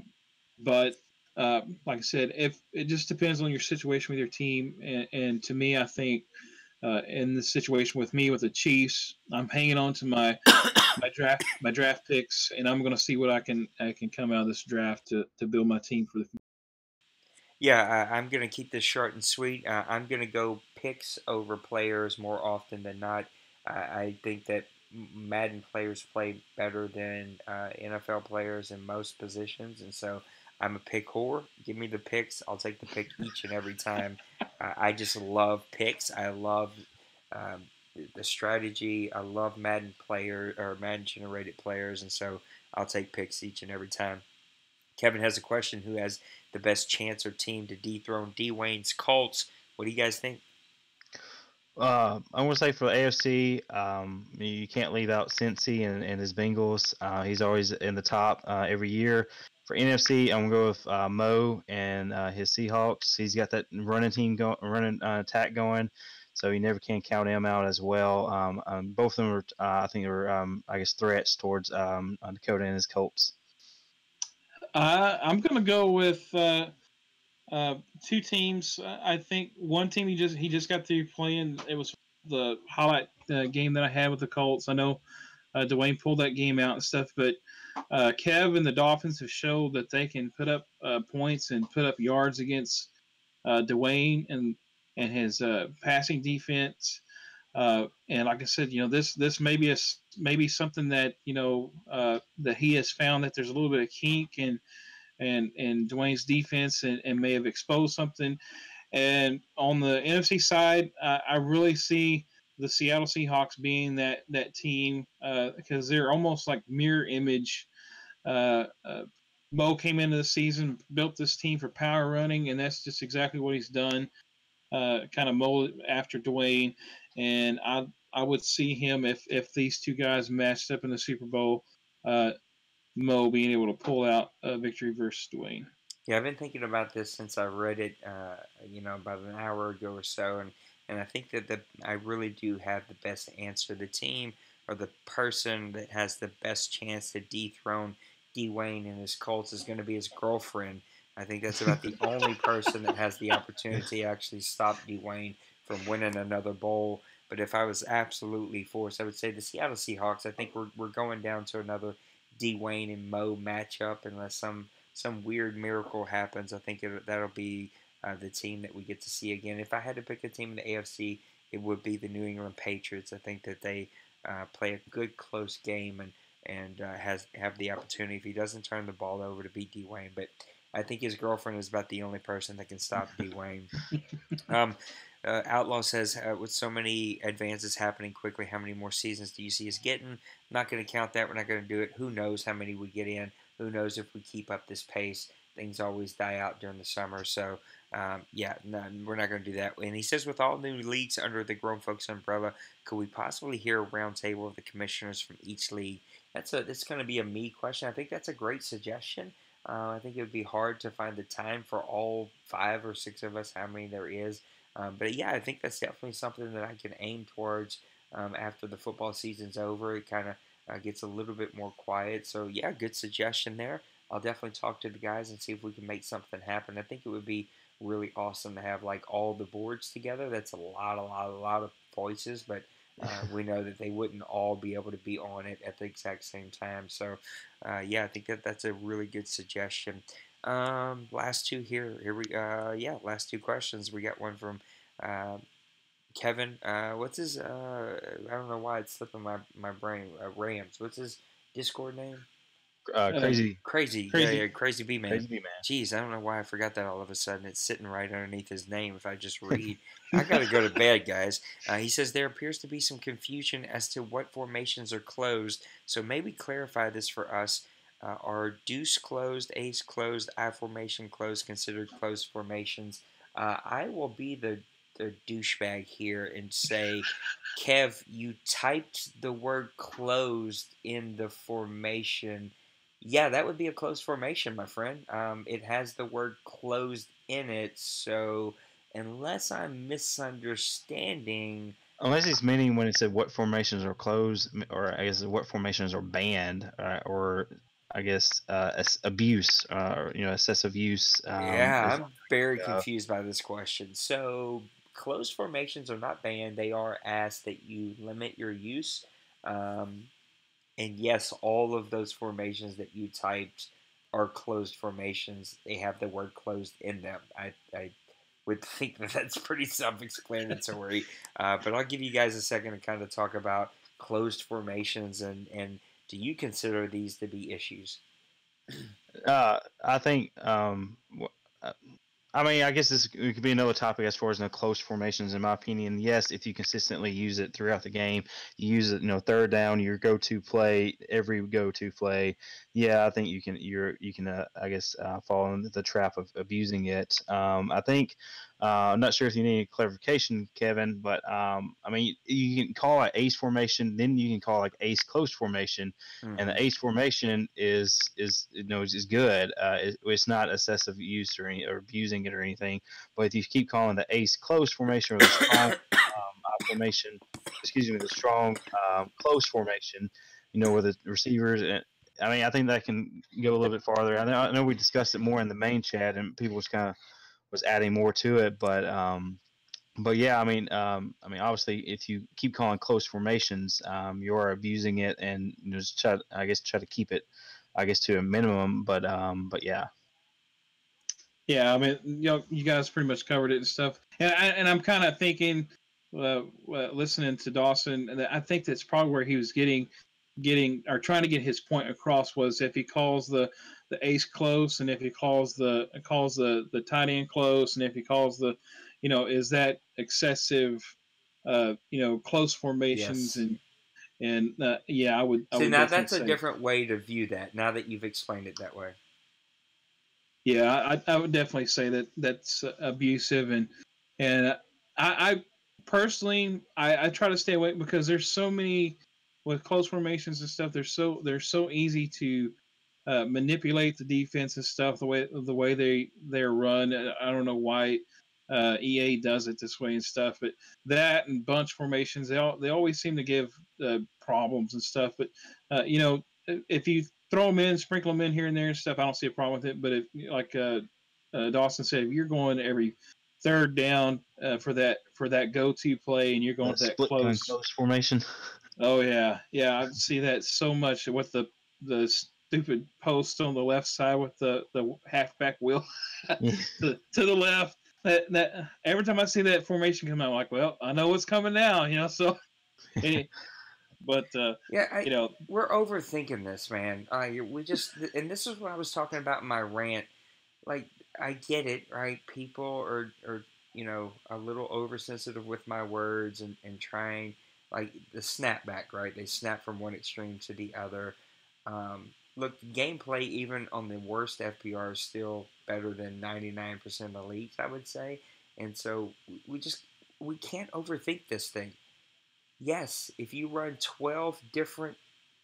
but like I said, if it just depends on your situation with your team, and to me, I think in this situation with me with the Chiefs, I'm hanging on to my draft picks, and I'm going to see what I can come out of this draft to build my team for the future. Yeah, I'm going to keep this short and sweet. I'm going to go picks over players more often than not. I think that Madden players play better than NFL players in most positions, and so I'm a pick whore. Give me the picks. I'll take the pick each and every time. I just love picks. I love um, the strategy. I love Madden player or Madden generated players, and so I'll take picks each and every time. Kevin has a question: who has the best chance or team to dethrone Dwayne's Colts? What do you guys think? I want to say for the AFC, you can't leave out Cincy and his Bengals. He's always in the top every year. For NFC, I'm gonna go with Mo and his Seahawks. He's got that running attack going, so you never can count him out as well. Both of them are, I think, are I guess threats towards Dakota and his Colts. I'm going to go with 2 teams. I think one team he just got through playing. It was the highlight game that I had with the Colts. I know Dwayne pulled that game out and stuff, but Kev and the Dolphins have showed that they can put up points and put up yards against Dwayne and his passing defense. And like I said, this maybe something that that he has found that there's a little bit of kink and Dwayne's defense, and may have exposed something. And on the NFC side, I really see the Seattle Seahawks being that team because they're almost like mirror image. Mo came into the season, built this team for power running, and that's just exactly what he's done. Kind of molded after Dwayne, and I would see him if these 2 guys matched up in the Super Bowl. Mo being able to pull out a victory versus Dwayne. Yeah, I've been thinking about this since I read it, about an hour ago or so, and I think that I really do have the best answer. The team or the person that has the best chance to dethrone Dwayne and his Colts is going to be his girlfriend. I think that's about the only person that has the opportunity to actually stop Dwayne from winning another bowl. But if I was absolutely forced, I would say the Seattle Seahawks. I think we're going down to another Dwayne and Mo matchup unless some weird miracle happens. I think that'll be the team that we get to see again. If I had to pick a team in the AFC, it would be the New England Patriots. I think that they play a good close game and have the opportunity if he doesn't turn the ball over to beat Dwayne. But I think his girlfriend is about the only person that can stop Dwayne. Outlaw says, with so many advances happening quickly, how many more seasons do you see us getting? I'm not going to count that. We're not going to do it. Who knows how many we get in? Who knows if we keep up this pace? Things always die out during the summer. So, no, we're not going to do that. And he says, with all new leagues under the Grown Folks umbrella, could we possibly hear a roundtable of the commissioners from each league? It's going to be a me question. I think that's a great suggestion. I think it would be hard to find the time for all 5 or 6 of us, how many there is. But yeah, I think that's definitely something that I can aim towards after the football season's over. It kind of gets a little bit more quiet. So yeah, good suggestion there. I'll definitely talk to the guys and see if we can make something happen. I think it would be really awesome to have like all the boards together. That's a lot of voices, but we know that they wouldn't all be able to be on it at the exact same time. So yeah, I think that's a really good suggestion. Last two here. Yeah, last two questions. We got one from uh, Kevin. What's his? I don't know why it's slipping my brain. Rams. What's his Discord name? Crazy, Crazy. Yeah, Crazy. yeah, Crazy B Man. crazy B man. Jeez, I don't know why I forgot that all of a sudden. It's sitting right underneath his name. If I just read, I gotta go to bed, guys. He says there appears to be some confusion as to what formations are closed. So maybe clarify this for us. Are deuce closed, ace closed, I formation closed considered closed formations? I will be the douchebag here and say, Kev, you typed the word closed in the formation. Yeah, that would be a closed formation, my friend. It has the word closed in it, so unless I'm misunderstanding, Unless he's meaning when it said what formations are closed, or I guess what formations are banned, or I guess abuse, excessive use. yeah, Is I'm very confused by this question. So, closed formations are not banned, they are asked that you limit your use. Um, And yes, all of those formations that you typed are closed formations. They have the word closed in them. I would think that that's pretty self-explanatory. But I'll give you guys a second to kind of talk about closed formations and do you consider these to be issues? I think I mean, I guess this it could be another topic as far as close formations. In my opinion, yes, if you consistently use it throughout the game, you use it, third down, your go-to play, every go-to play. Yeah, I think you can I guess fall into the trap of abusing it. I think I'm not sure if you need any clarification, Kevin, but I mean, you can call it ace formation, then you can call like ace close formation, and Mm-hmm. the ace formation is good. It's not excessive use or abusing it or anything. But if you keep calling the ace close formation or the strong formation, excuse me, the strong close formation, where the receivers. I mean, I think that can go a little bit farther. I know we discussed it more in the main chat, and people was adding more to it, but yeah, obviously, if you keep calling close formations, you are abusing it, and just try to keep it, I guess, to a minimum. But yeah. Yeah, I mean, you guys pretty much covered it and stuff. And I'm kind of thinking, listening to Dawson, and I think that's probably where he was getting or trying to get his point across was if he calls the ace close, and if he calls the tight end close, and if he calls is that excessive, close formations Yes. and yeah, I So would now definitely that's a say. different way to view that. Now that you've explained it that way. Yeah, I would definitely say that that's abusive, and I personally I try to stay away because there's so many with close formations and stuff. They're so easy to manipulate the defense and stuff the way they're run. I don't know why EA does it this way and stuff, but that and bunch formations they always seem to give problems and stuff. But if you throw them in, sprinkle them in here and there and stuff, I don't see a problem with it. But if like Dawson said, if you're going every third down for that go-to play and you're going That to that split gun close. close formation. Oh yeah, I see that so much with the stupid post on the left side with the halfback wheel Yeah. to the left. That every time I see that formation come out, I'm like, well, I know what's coming now, So, any, but Yeah, you know, we're overthinking this, man. We just, and this is what I was talking about in my rant. Like, I get it, right? People are a little oversensitive with my words and trying, like, the snapback, right? They snap from one extreme to the other. Look, gameplay, even on the worst FPR, is still better than 99% of the leagues, I would say. And so we can't overthink this thing. Yes, if you run 12 different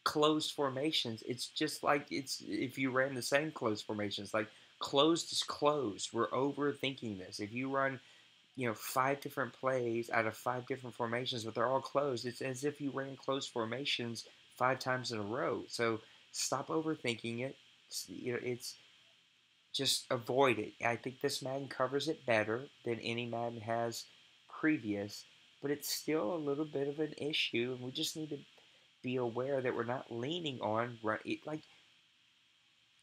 closed formations, it's just like it's if you ran the same closed formations. Like closed is closed. We're overthinking this. If you run, five different plays out of five different formations, but they're all closed, it's as if you ran closed formations 5 times in a row. So stop overthinking it. It's just avoid it. I think this Madden covers it better than any Madden has previous, but it's still a little bit of an issue, and we just need to be aware that we're not leaning on like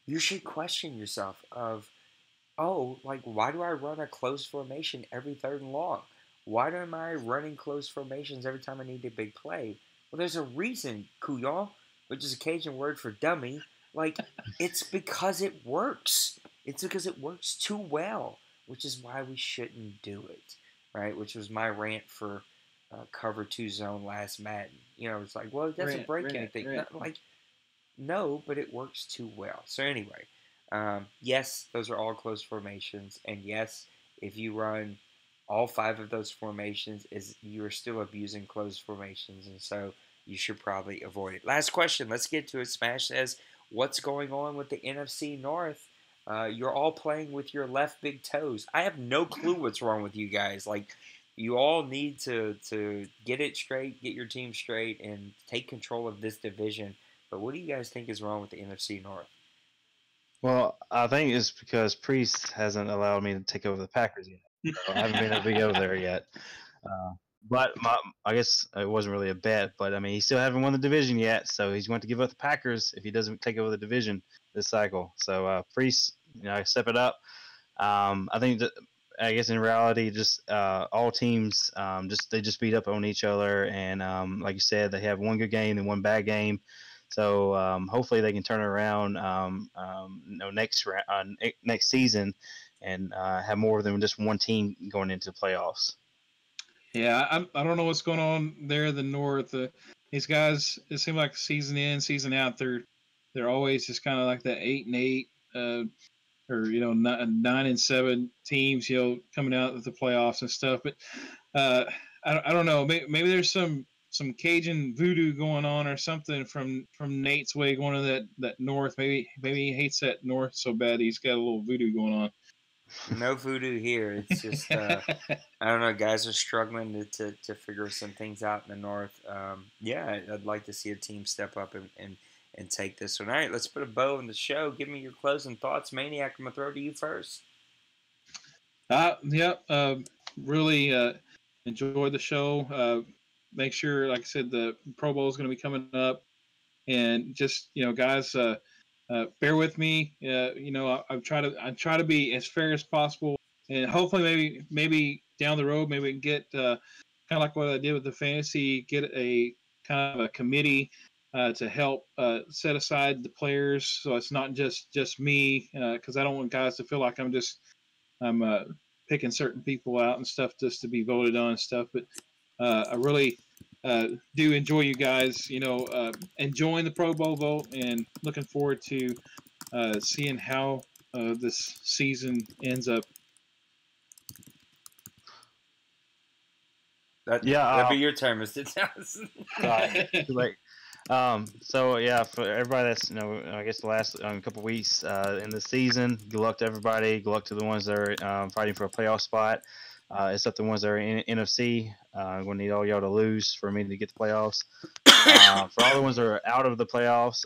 you should question yourself of, oh, like why do I run a closed formation every 3rd and long? Why am I running closed formations every time I need a big play? Well, there's a reason, couillon, which is a Cajun word for dummy. Like, it's because it works. It's because it works too well, which is why we shouldn't do it, right? Which was my rant for cover 2 zone last Madden. It's like, well, it doesn't break anything. No, but it works too well. So anyway, yes, those are all closed formations, and yes, if you run all 5 of those formations, you are still abusing closed formations, and so you should probably avoid it. Last question, let's get to it. Smash says, what's going on with the NFC North? You're all playing with your left big toes. I have no clue what's wrong with you guys. Like, you all need to get it straight, get your team straight, and take control of this division. But what do you guys think is wrong with the NFC North? Well, I think it's because Priest hasn't allowed me to take over the Packers yet. So I haven't been able to go there yet. But I guess it wasn't really a bet. But I mean, he still haven't won the division yet, so he's going to give up the Packers if he doesn't take over the division this cycle. So Priest, step it up. I think that I guess in reality, just all teams they just beat up on each other, and like you said, they have one good game and one bad game. So hopefully they can turn it around next season and have more than just one team going into the playoffs. Yeah, I don't know what's going on there in the North. These guys, it seems like season in, season out, they're always just kind of like that 8-8, or 9-7 teams, coming out of the playoffs and stuff. But I don't know. Maybe there's some Cajun voodoo going on or something from Nate's way going to that North. Maybe he hates that North so bad he's got a little voodoo going on. No voodoo here. It's just I don't know. Guys are struggling to figure some things out in the North. Yeah, I'd like to see a team step up and take this one. All right, let's put a bow on the show. Give me your closing thoughts, Maniac. I'm gonna throw to you first. Really enjoyed the show. Make sure, like I said, the Pro Bowl is going to be coming up, and just guys, bear with me. I try to be as fair as possible, and hopefully maybe down the road maybe we can get kind of like what I did with the fantasy, get a kind of a committee to help set aside the players, so it's not just me, because I don't want guys to feel like I'm picking certain people out and stuff just to be voted on and stuff. But I really do enjoy you guys, enjoying the Pro Bowl vote and looking forward to seeing how this season ends up. That'd be your turn, Mr. Dawson. Too late. So yeah, for everybody that's I guess the last couple weeks in the season, good luck to everybody. Good luck to the ones that are fighting for a playoff spot. Except the ones that are in NFC. I'm gonna need all y'all to lose for me to get the playoffs. For all the ones that are out of the playoffs,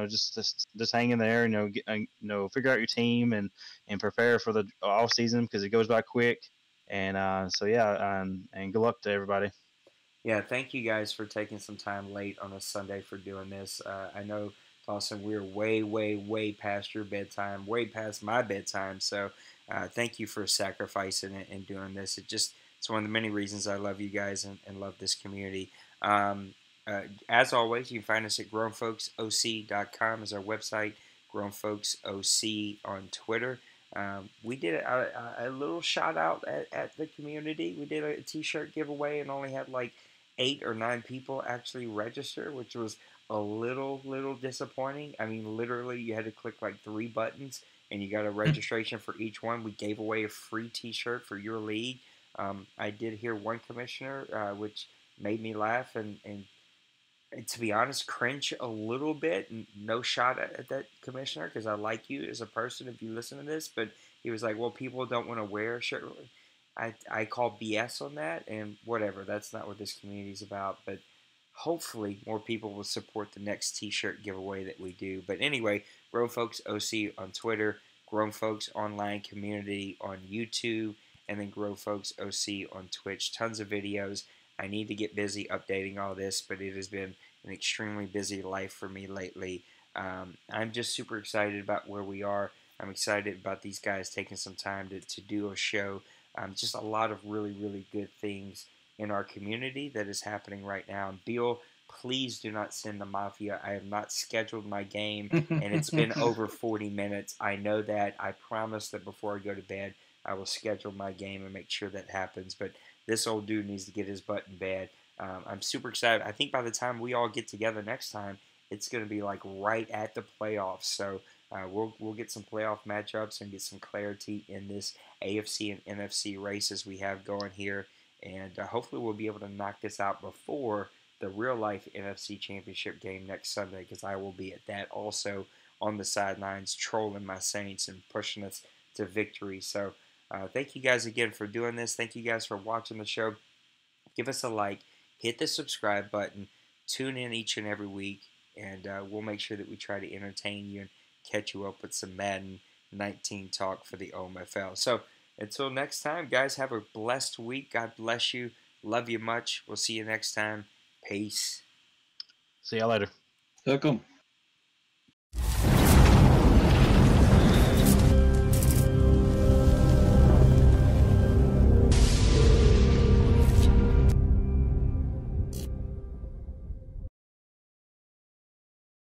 just hang in there. Figure out your team and prepare for the off season because it goes by quick. And and good luck to everybody. Yeah, thank you guys for taking some time late on a Sunday for doing this. I know, Dawson, we're way, way, way past your bedtime, way past my bedtime. So thank you for sacrificing it and doing this. It's one of the many reasons I love you guys and love this community. As always, you can find us at grownfolksoc.com is our website, grownfolksoc on Twitter. We did a little shout out at the community. We did a t-shirt giveaway and only had like 8 or 9 people actually register, which was a little disappointing. I mean, literally, you had to click like 3 buttons and you got a registration for each one. We gave away a free t-shirt for your league. I did hear one commissioner, which made me laugh and to be honest, cringe a little bit. No shot at that commissioner because I like you as a person if you listen to this. But he was like, well, people don't want to wear a shirt. I call BS on that and whatever. That's not what this community is about. But hopefully more people will support the next t-shirt giveaway that we do. But anyway, Grown Folks OC on Twitter, Grown Folks Online Community on YouTube, and then Grown Folks OC on Twitch. Tons of videos. I need to get busy updating all this, but it has been an extremely busy life for me lately. I'm just super excited about where we are. I'm excited about these guys taking some time to do a show. Just a lot of really, really good things in our community that is happening right now. And Bill, please do not send the Mafia. I have not scheduled my game, and it's been over 40 minutes. I know that. I promise that before I go to bed, I will schedule my game and make sure that happens. But this old dude needs to get his butt in bed. I'm super excited. I think by the time we all get together next time, it's going to be like right at the playoffs. So we'll get some playoff matchups and get some clarity in this AFC and NFC races we have going here. And hopefully we'll be able to knock this out before the real-life NFC Championship game next Sunday, because I will be at that also on the sidelines trolling my Saints and pushing us to victory. So thank you guys again for doing this. Thank you guys for watching the show. Give us a like. Hit the subscribe button. Tune in each and every week, and we'll make sure that we try to entertain you and catch you up with some Madden 19 talk for the OMFL. So until next time, guys, have a blessed week. God bless you. Love you much. We'll see you next time. Peace. See y'all later. Hook 'em.